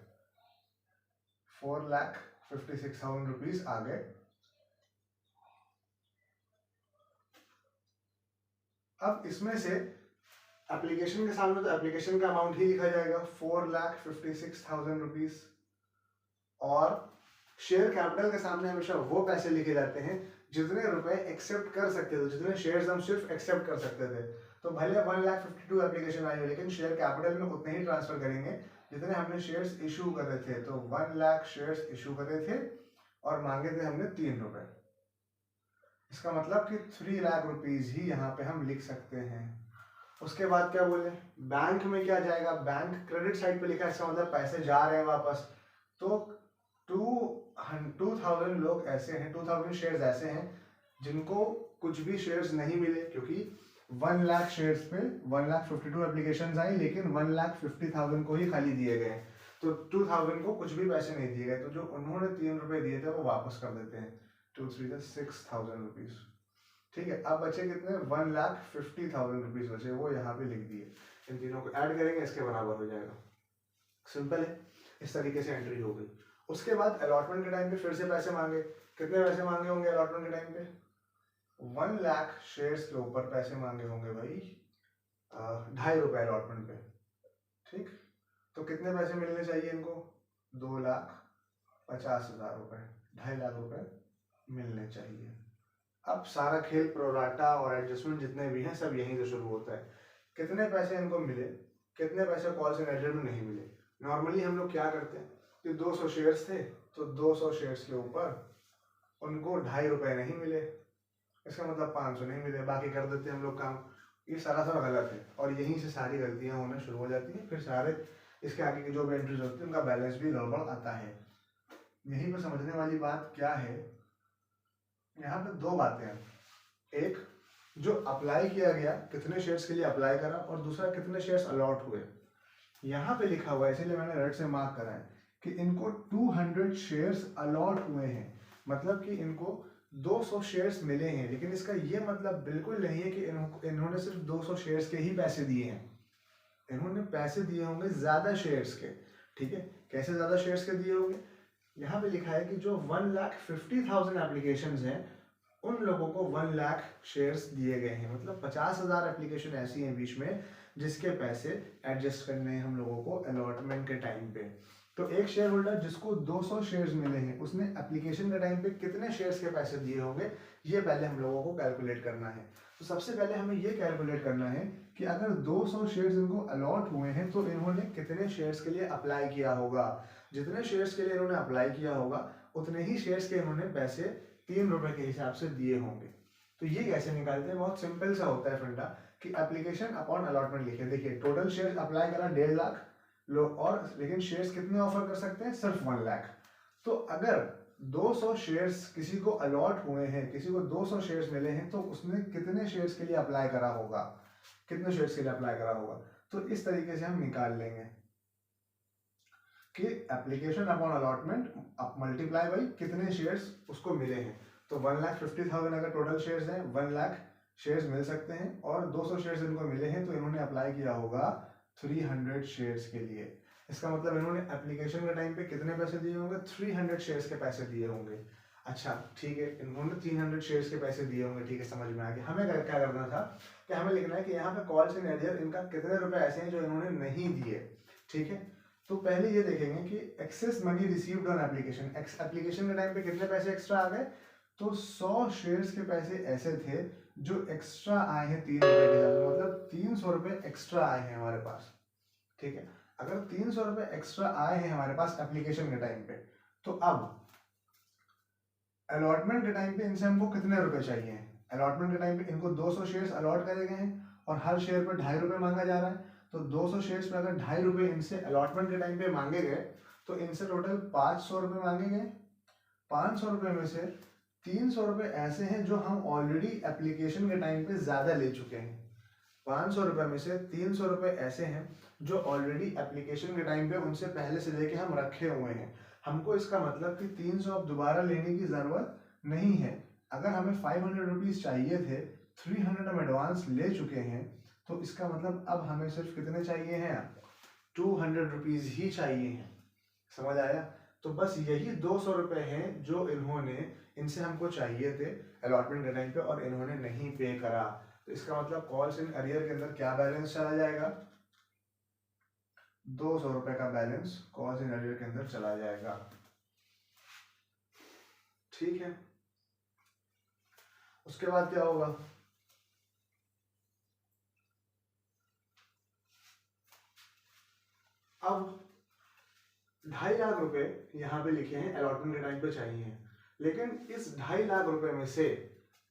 4,56,000 रुपीज आ गए। अब इसमें से एप्लीकेशन के सामने तो एप्लीकेशन का अमाउंट ही लिखा जाएगा 4,56,000 रुपीज, और शेयर कैपिटल के सामने हमेशा वो पैसे लिखे जाते हैं जितने रुपए एक्सेप्ट कर सकते थे, जितने शेयर्स हम सिर्फ एक्सेप्ट कर सकते थे। तो भले 1,52,000 एप्लीकेशन आई हो, लेकिन शेयर कैपिटल में उतने ही ट्रांसफर करेंगे जितने हमने शेयर्स इशू करे थे। तो 1 लाख शेयर्स इशू करे थे और मांगे थे हमने 3 रुपए। इसका मतलब कि 3 लाख रुपीज ही यहाँ पे हम लिख सकते हैं। उसके बाद क्या बोले, बैंक में क्या जाएगा, बैंक क्रेडिट साइड पे लिखा है, इसका मतलब पैसे जा रहे हैं वापस। तो 2,000 लोग ऐसे हैं, 2,000 शेयर्स ऐसे हैं जिनको कुछ भी शेयर्स नहीं मिले, क्योंकि 1 लाख शेयर्स पे 1,52,000 एप्लीकेशंस आई, लेकिन 1,50,000 को ही खाली दिए गए। तो 2000 को कुछ भी पैसे नहीं दिए गए, तो जो उन्होंने 3 रुपए दिए थे वो वापस कर देते हैं। 2 3 6,000 रुपीज। ठीक है, अब बचे कितने, 1,50,000 रुपीज बचे, वो यहाँ पे लिख दिए। इन तीनों को ऐड करेंगे, इसके बराबर हो जाएगा। सिंपल है, इस तरीके से एंट्री हो गई। उसके बाद अलॉटमेंट के टाइम पे फिर से पैसे मांगे। कितने पैसे मांगे होंगे अलॉटमेंट के टाइम पे? 1 लाख शेयर्स के ऊपर पैसे मांगे होंगे भाई, 2.5 रुपए अलॉटमेंट पे। ठीक, तो कितने पैसे मिलने चाहिए इनको? 2,50,000 रुपए, 2.5 लाख रुपए मिलने चाहिए। अब सारा खेल प्रोराटा और एडजस्टमेंट जितने भी हैं सब यहीं से शुरू होता है। कितने पैसे इनको मिले, कितने पैसे कॉल्स एंड एडिटर में नहीं मिले। नॉर्मली हम लोग क्या करते हैं कि 200 शेयर्स थे, तो 200 शेयर्स के ऊपर उनको 2.5 रुपए नहीं मिले, इसका मतलब 500 नहीं मिले, बाकी कर देते हैं हम लोग काम। ये सरासर गलत है और यहीं से सारी गलतियां होना शुरू हो जाती हैं। फिर सारे इसके आगे की जो भी एंट्रीज होती है उनका बैलेंस भी गड़बड़ आता है। यहीं पर समझने वाली बात क्या है, यहाँ पे दो बातें हैं। एक, जो अप्लाई किया गया, कितने शेयर्स के लिए अप्लाई करा, और दूसरा कितने शेयर्स अलॉट हुए। यहाँ पे लिखा हुआ है, इसीलिए मैंने रेड से मार्क करा है कि इनको 200 शेयर्स अलॉट हुए हैं, मतलब कि इनको 200 शेयर्स मिले हैं। लेकिन इसका ये मतलब बिल्कुल नहीं है कि इन्होंने सिर्फ 200 शेयर्स के ही पैसे दिए हैं। इन्होंने पैसे दिए होंगे ज्यादा शेयर्स के। ठीक है, कैसे ज्यादा शेयर्स के दिए होंगे? यहाँ पे लिखा है कि जो 1,50,000 एप्लीकेशंस हैं उन लोगों को 1 लाख शेयर्स दिए गए हैं। मतलब 50,000 एप्लीकेशन ऐसी हैं बीच में जिसके पैसे एडजस्ट करने हैं हम लोगों को अलॉटमेंट के टाइम पे। तो एक शेयर होल्डर जिसको 200 शेयर्स मिले हैं, उसने एप्लीकेशन के टाइम पे कितने शेयर्स के पैसे दिए होंगे, ये पहले हम लोगों को कैलकुलेट करना है। तो सबसे पहले हमें ये कैलकुलेट करना है कि अगर 200 शेयर्स इनको अलॉट हुए हैं तो इन्होंने कितने शेयर्स के लिए अप्लाई किया होगा। जितने शेयर्स के लिए इन्होंने अप्लाई किया होगा उतने ही शेयर्स के इन्होंने पैसे 3 रुपए के हिसाब से दिए होंगे। तो ये कैसे निकालते हैं? बहुत सिंपल सा होता है फंडा कि एप्लीकेशन अपॉन अलॉटमेंट लिखे। देखिए, टोटल शेयर्स अप्लाई करा 1.5 लाख लोग, और लेकिन शेयर्स कितने ऑफर कर सकते हैं? सिर्फ 1 लाख। तो अगर 200 शेयर्स किसी को अलॉट हुए हैं, किसी को 200 शेयर्स मिले हैं, तो उसने कितने शेयर्स के लिए अप्लाई करा होगा, कितने शेयर्स के लिए अप्लाई करा होगा। तो इस तरीके से हम निकाल लेंगे कि application upon allotment multiply by कितने शेयर्स उसको मिले हैं। तो 1,50,000 अगर टोटल शेयर्स हैं, 1 लाख शेयर्स मिल सकते हैं, और 200 शेयर्स इनको मिले हैं तो इन्होंने अप्लाई किया होगा 300 शेयर्स के लिए। इसका मतलब इन्होंने एप्लीकेशन के टाइम पे कितने पैसे दिए होंगे? 300 शेयर्स के पैसे दिए होंगे। अच्छा ठीक है, इन्होंने 300 शेयर्स के पैसे दिए होंगे, ठीक है, समझ में आ गया। हमें क्या करना था कि हमें लिखना है कि यहाँ पे कॉल्स एंड एडियर इनका कितने रुपए ऐसे हैं जो इन्होंने नहीं दिए। ठीक है, तो पहले ये देखेंगे कि excess money received on application, application के टाइम पे कितने पैसे एक्स्ट्रा आ गए। तो 100 शेयर्स के पैसे ऐसे थे जो एक्स्ट्रा आए हैं 3 रुपए के हिसाब से, मतलब 300 रुपए एक्स्ट्रा आए हैं हमारे पास। ठीक है, अगर 300 रुपए एक्स्ट्रा आए हैं हमारे पास एप्लीकेशन के टाइम पे, तो अब अलॉटमेंट के टाइम पे इनसे हमको कितने रुपए चाहिए? अलॉटमेंट के टाइम पे इनको 200 शेयर्स अलॉट करे गए हैं और हर शेयर पर 2.5 रुपए मांगा जा रहा है। तो 200 शेयर्स पे अगर 2.5 रुपए इनसे अलॉटमेंट के टाइम पे मांगे गए तो इनसे टोटल 500 रुपए मांगे गए। 500 रुपए में से 300 रुपए ऐसे हैं जो हम ऑलरेडी एप्लीकेशन के टाइम पे ज्यादा ले चुके हैं। 500 रुपए में से 300 रुपए ऐसे हैं जो ऑलरेडी एप्लीकेशन के टाइम पे उनसे पहले से लेके हम रखे हुए हैं। हमको इसका मतलब कि 300 अब दोबारा लेने की जरूरत नहीं है। अगर हमें 500 रुपीज चाहिए थे, 300 हम एडवांस ले चुके हैं, तो इसका मतलब अब हमें सिर्फ कितने चाहिए हैं? 200 रुपीज ही चाहिए हैं। समझ आया? तो बस यही 200 रुपए हैं जो इन्होंने, इनसे हमको चाहिए थे अलॉटमेंट के टाइम पे और इन्होंने नहीं पे करा। तो इसका मतलब कॉल्स इन अरियर के अंदर क्या बैलेंस चला जाएगा? 200 रुपए का बैलेंस कॉल्स इन अरियर के अंदर चला जाएगा। ठीक है, उसके बाद क्या होगा? अब 2.5 लाख रुपए यहाँ पे लिखे हैं अलॉटमेंट के टाइम पे चाहिए, लेकिन इस 2.5 लाख रुपए में से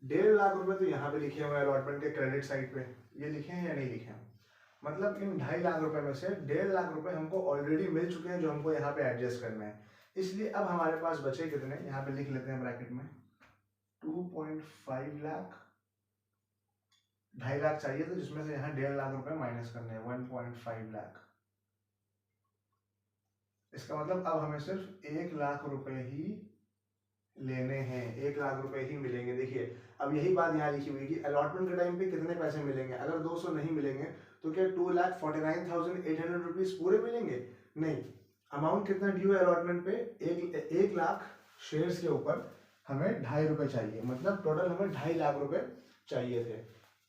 1.5 लाख रुपए तो यहाँ पे लिखे हुए अलॉटमेंट के क्रेडिट साइड पे, ये लिखे हैं या नहीं लिखे हैं? मतलब इन 2.5 लाख रुपए में से 1.5 लाख रुपए हमको ऑलरेडी मिल चुके हैं जो हमको यहाँ पे एडजस्ट करना है। इसलिए अब हमारे पास बचे कितने, यहाँ पे लिख लेते हैं ब्रैकेट में 2.5 लाख। 2.5 लाख चाहिए तो जिसमें से यहाँ 1.5 लाख रुपए माइनस करने हैं, 1.5 लाख। इसका मतलब अब हमें सिर्फ 1,00,000 रुपए ही लेने हैं, 1,00,000 रुपए ही मिलेंगे। देखिए अब यही बात यहाँ लिखी हुई कि अलॉटमेंट के टाइम पे कितने पैसे मिलेंगे। अगर 200 नहीं मिलेंगे तो क्या 2,49,800 रुपीज पूरे मिलेंगे? नहीं। अमाउंट कितना ड्यू है अलॉटमेंट पे? 1,00,000 शेयर्स के ऊपर हमें ₹2.5 चाहिए, मतलब टोटल हमें ₹2.5 लाख चाहिए थे।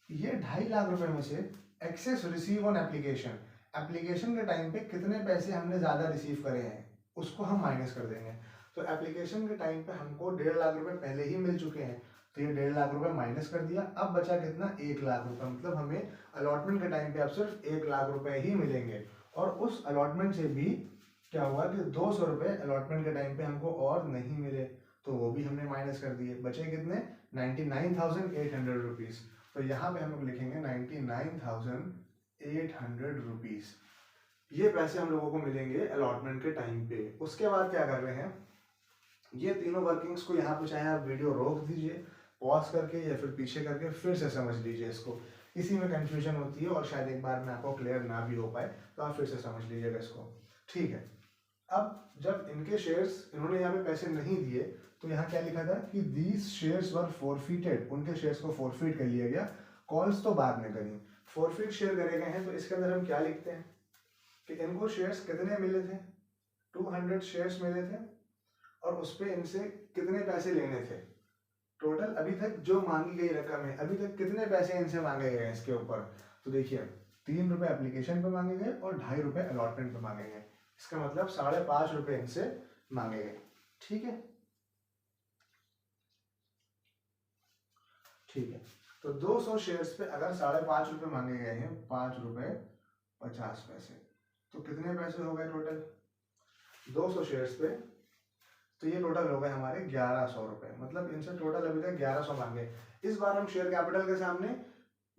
ये ₹2.5 लाख में से excess receive on application, application के टाइम पे कितने पैसे हमने ज़्यादा रिसीव करे हैं उसको हम माइनस कर देंगे। तो एप्लीकेशन के टाइम पे हमको ₹1.5 लाख पहले ही मिल चुके हैं, तो ये ₹1.5 लाख माइनस कर दिया। अब बचा कितना? ₹1,00,000, मतलब हमें अलॉटमेंट के टाइम पे अब सिर्फ ₹1,00,000 ही मिलेंगे। और उस अलॉटमेंट से भी क्या हुआ कि ₹200 अलॉटमेंट के टाइम पे हमको और नहीं मिले, तो वो भी हमने माइनस कर दिए। बचे कितने? 99,800 रुपीज़। तो यहाँ पे हम लोग लिखेंगे 99,800 रुपीज़। ये पैसे हम लोगों को मिलेंगे अलॉटमेंट के टाइम पे। उसके बाद क्या कर रहे हैं, ये तीनों वर्किंग्स को यहाँ पे चाहे आप वीडियो रोक दीजिए पॉज करके या फिर पीछे करके फिर से समझ लीजिए इसको। इसी में कंफ्यूजन होती है और शायद एक बार में आपको क्लियर ना भी हो पाए, तो आप फिर से समझ लीजिएगा इसको। ठीक है, अब जब इनके शेयर्स इन्होंने यहाँ पे पैसे नहीं दिए तो यहाँ क्या लिखा था कि दीज शेयर्स वर फॉरफिटेड, उनके शेयर्स को फॉरफिट कर लिया गया। कॉल्स तो बाद में करी, फॉरफिट शेयर करे गए हैं। तो इसके अंदर हम क्या लिखते हैं कि इनको शेयर्स कितने मिले थे? 200 शेयर्स मिले थे और उस पर इनसे कितने पैसे लेने थे। टोटल अभी तक जो मांगी गई रकम है, अभी तक कितने पैसे इनसे मांगे गए हैं इसके ऊपर? तो देखिए ₹3 एप्लीकेशन पे मांगे गए और ₹2.5 अलॉटमेंट पे मांगे गए। इसका मतलब ₹5.5 इनसे मांगे गए। ठीक है, ठीक है। तो 200 शेयर्स पे अगर ₹5.5 मांगे गए हैं, ₹5.50, तो कितने पैसे हो गए टोटल 200 शेयर्स पे? तो ये टोटल हो गए हमारे ₹1100, मतलब इनसे टोटल अभी तक 1100 मांगे। इस बार हम शेयर कैपिटल के सामने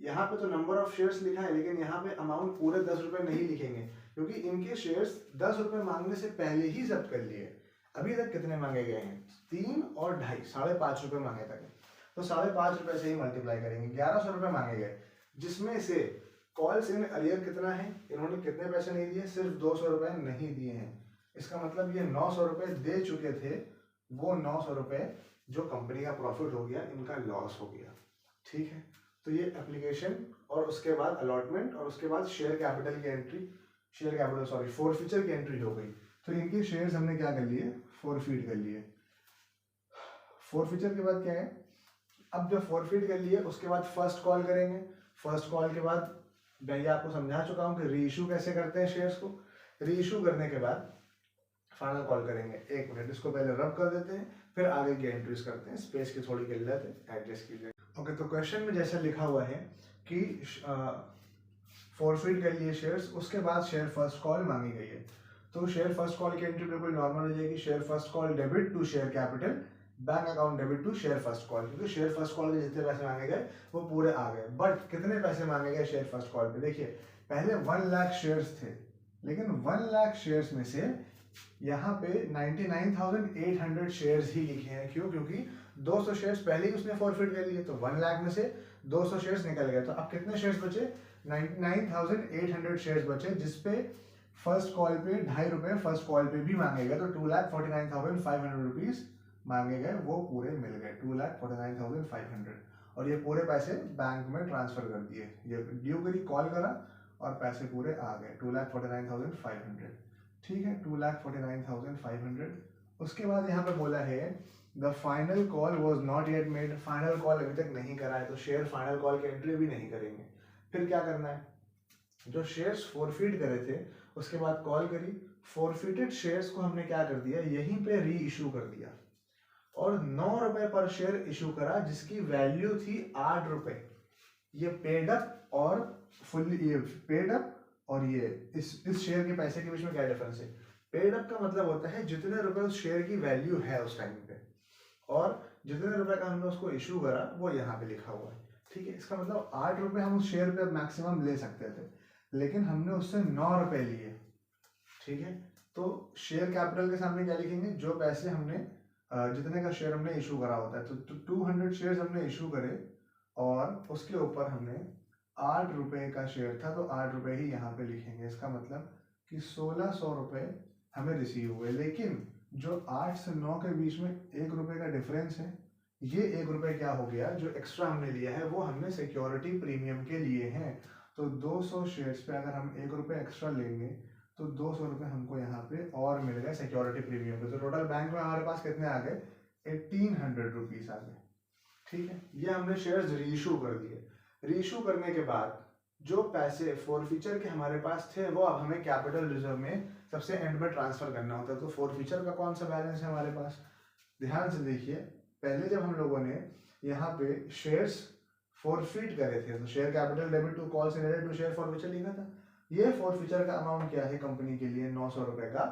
यहाँ पे तो नंबर ऑफ शेयर्स लिखा है, लेकिन यहाँ पे अमाउंट पूरे ₹10 नहीं लिखेंगे, क्योंकि इनके शेयर्स ₹10 मांगने से पहले ही जब्त कर लिए। अभी तक कितने मांगे गए हैं? 3 और 2.5, ₹5.5 मांगे तक। तो ₹5.5 से ही मल्टीप्लाई करेंगे। ₹1100 मांगे गए, जिसमें से कॉल्स इन अरियर कितना है? इन्होंने कितने पैसे नहीं दिए? सिर्फ ₹200 नहीं दिए हैं। इसका मतलब ये ₹900 दे चुके थे, वो ₹900 जो कंपनी का प्रॉफिट हो गया, इनका लॉस हो गया। ठीक है, तो ये एप्लीकेशन और उसके बाद अलॉटमेंट और उसके बाद शेयर कैपिटल की entry, share capital sorry forfeiture की एंट्री हो गई। तो इनके शेयर्स हमने क्या कर लिए? फोरफीट कर लिए। फोरफीचर के बाद क्या है? अब जब फोरफीट कर लिए उसके बाद फर्स्ट कॉल करेंगे। फर्स्ट कॉल के बाद मैं ये आपको समझा चुका हूँ कि री इशू कैसे करते हैं शेयर्स को। री इशू करने के बाद फाइनल कॉल करेंगे। 1 मिनट, इसको पहले रब कर देते हैं, फिर आगे की एंट्रीज करते हैं। स्पेस की थोड़ी किल्लत है, एडजस्ट कीजिए। ओके, तो क्वेश्चन में जैसा लिखा हुआ है कि फॉरफिट कर लिए शेयर्स, उसके बाद शेयर फर्स्ट कॉल मांगी गई है। तो शेयर फर्स्ट कॉल की एंट्री बिल्कुल नॉर्मल हो जाएगी। Share first call debit to share capital, bank account debit to share first call, क्योंकि शेयर फर्स्ट कॉल के जितने पैसे मांगे गए वो पूरे आ गए। बट कितने पैसे मांगे गए शेयर फर्स्ट कॉल पे? देखिए पहले 1 लाख शेयर्स थे, लेकिन 1 लाख शेयर्स में से यहाँ पे 99,800 शेयर्स ही लिखे हैं। क्यों? क्योंकि 200 शेयर्स पहले ही उसने फॉरफिट कर लिए, तो 1 लाख में से 200 शेयर्स निकल गए। तो अब कितने शेयर्स बचे? 99,800 शेयर्स बचे, जिसपे फर्स्ट कॉल पे ₹2.5 फर्स्ट कॉल पे भी मांगे गए। तो 2,49,500 रुपीज मांगे गए, वो पूरे मिल गए 2,49,500। और ये पूरे पैसे बैंक में ट्रांसफर कर दिए। ये ड्यू करी, कॉल करा और पैसे पूरे आ गए 2,49,500। ठीक है, 2,49,500। उसके बाद यहाँ पे बोला है the final call was not yet made, final call अभी तक नहीं करा है, तो शेयर फाइनल कॉल की एंट्री भी नहीं करेंगे। फिर क्या करना है? जो शेयर्स फॉरफिट करे थे उसके बाद कॉल करी, फॉरफिटेड शेयर्स को हमने क्या कर दिया? यहीं पे री इशू कर दिया और ₹9 पर शेयर इशू करा, जिसकी वैल्यू थी ₹8। ये पेड अप और फुल्ली, ये पेड अप और ये इस शेयर के पैसे के बीच में क्या डिफरेंस है? पेड अप का मतलब होता है जितने रुपए उस शेयर की वैल्यू है उस टाइम पे, और जितने रुपए का हमने उसको इशू करा वो यहाँ पे लिखा हुआ है। ठीक है, इसका मतलब ₹8 हम उस शेयर पे मैक्सिमम ले सकते थे, लेकिन हमने उससे ₹9 लिए। ठीक है, तो शेयर कैपिटल के सामने क्या लिखेंगे? जो पैसे हमने जितने का शेयर हमने इशू करा होता है। तो 200 शेयर्स हमने इशू करे और उसके ऊपर हमने ₹8 का शेयर था, तो ₹8 ही यहाँ पे लिखेंगे। इसका मतलब कि ₹1,600 हमें रिसीव हुए, लेकिन जो 8 से 9 के बीच में 1 रुपए का डिफरेंस है, ये 1 रुपए क्या हो गया, जो एक्स्ट्रा हमने लिया है वो हमने सिक्योरिटी प्रीमियम के लिए हैं। तो 200 शेयर्स पे अगर हम 1 रुपए एक्स्ट्रा लेंगे तो 200 रुपए हमको यहाँ पे और मिल गए सिक्योरिटी प्रीमियम पे। तो टोटल बैंक में हमारे पास कितने आ गए, 1800 रुपीज आ गए। ठीक है, ये हमने शेयर्स रीइशू कर दिए। रीइशू करने के बाद जो पैसे फॉरफीचर के हमारे पास थे वो अब हमें कैपिटल रिजर्व में सबसे एंड में ट्रांसफर करना होता है। तो फॉरफीचर का कौन सा बैलेंस है हमारे पास, ध्यान से देखिए। पहले जब हम लोगों ने यहाँ पे शेयर्स फॉरफीट करे थे तो share capital debit to calls related to share forfeiture लिखा था। ये फॉरफीचर का अमाउंट क्या है, कंपनी के लिए 900 रुपए का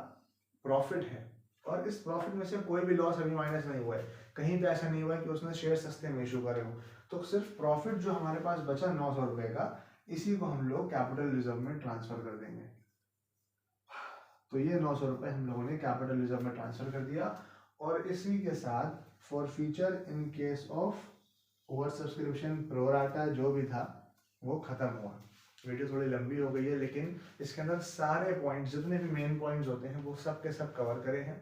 प्रॉफिट है। और इस प्रॉफिट में से कोई भी लॉस अभी माइनस नहीं हुआ है, कहीं पे ऐसा नहीं हुआ है कि उसने शेयर सस्ते में इशू करे हो। तो सिर्फ प्रॉफिट जो हमारे पास बचा 900 रुपए का, इसी को हम लोग कैपिटल रिजर्व में ट्रांसफर कर देंगे। तो ये 900 रुपए हम लोगों ने कैपिटल रिजर्व में ट्रांसफर कर दिया। और इसी के साथ forfeiture in case of over subscription pro rata जो भी था वो खत्म हुआ। वीडियो थोड़ी लंबी हो गई है, लेकिन इसके अंदर सारे पॉइंट्स, जितने भी मेन पॉइंट्स होते हैं वो सब के सब कवर करे हैं।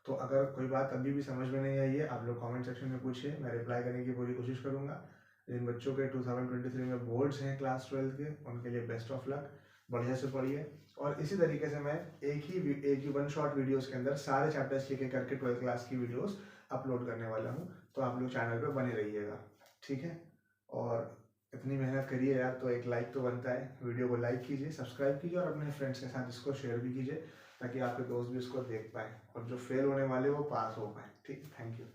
तो अगर कोई बात अभी भी समझ में नहीं आई है, आप लोग कमेंट सेक्शन में पूछिए, मैं रिप्लाई करने की पूरी कोशिश करूंगा। जिन बच्चों के 2023 में बोर्ड्स हैं क्लास 12 के, उनके लिए बेस्ट ऑफ लक, बढ़िया से पढ़िए। और इसी तरीके से मैं एक ही वन शॉट वीडियोस के अंदर सारे चैप्टर्स के करके 12th क्लास की वीडियोस अपलोड करने वाला हूँ। तो आप लोग चैनल पे बने रहिएगा, ठीक है। और इतनी मेहनत करिए यार, तो एक लाइक तो बनता है। वीडियो को लाइक कीजिए, सब्सक्राइब कीजिए और अपने फ्रेंड्स के साथ इसको शेयर भी कीजिए, ताकि आपके दोस्त भी इसको देख पाए और जो फेल होने वाले वो पास हो पाए। ठीक है, थैंक यू।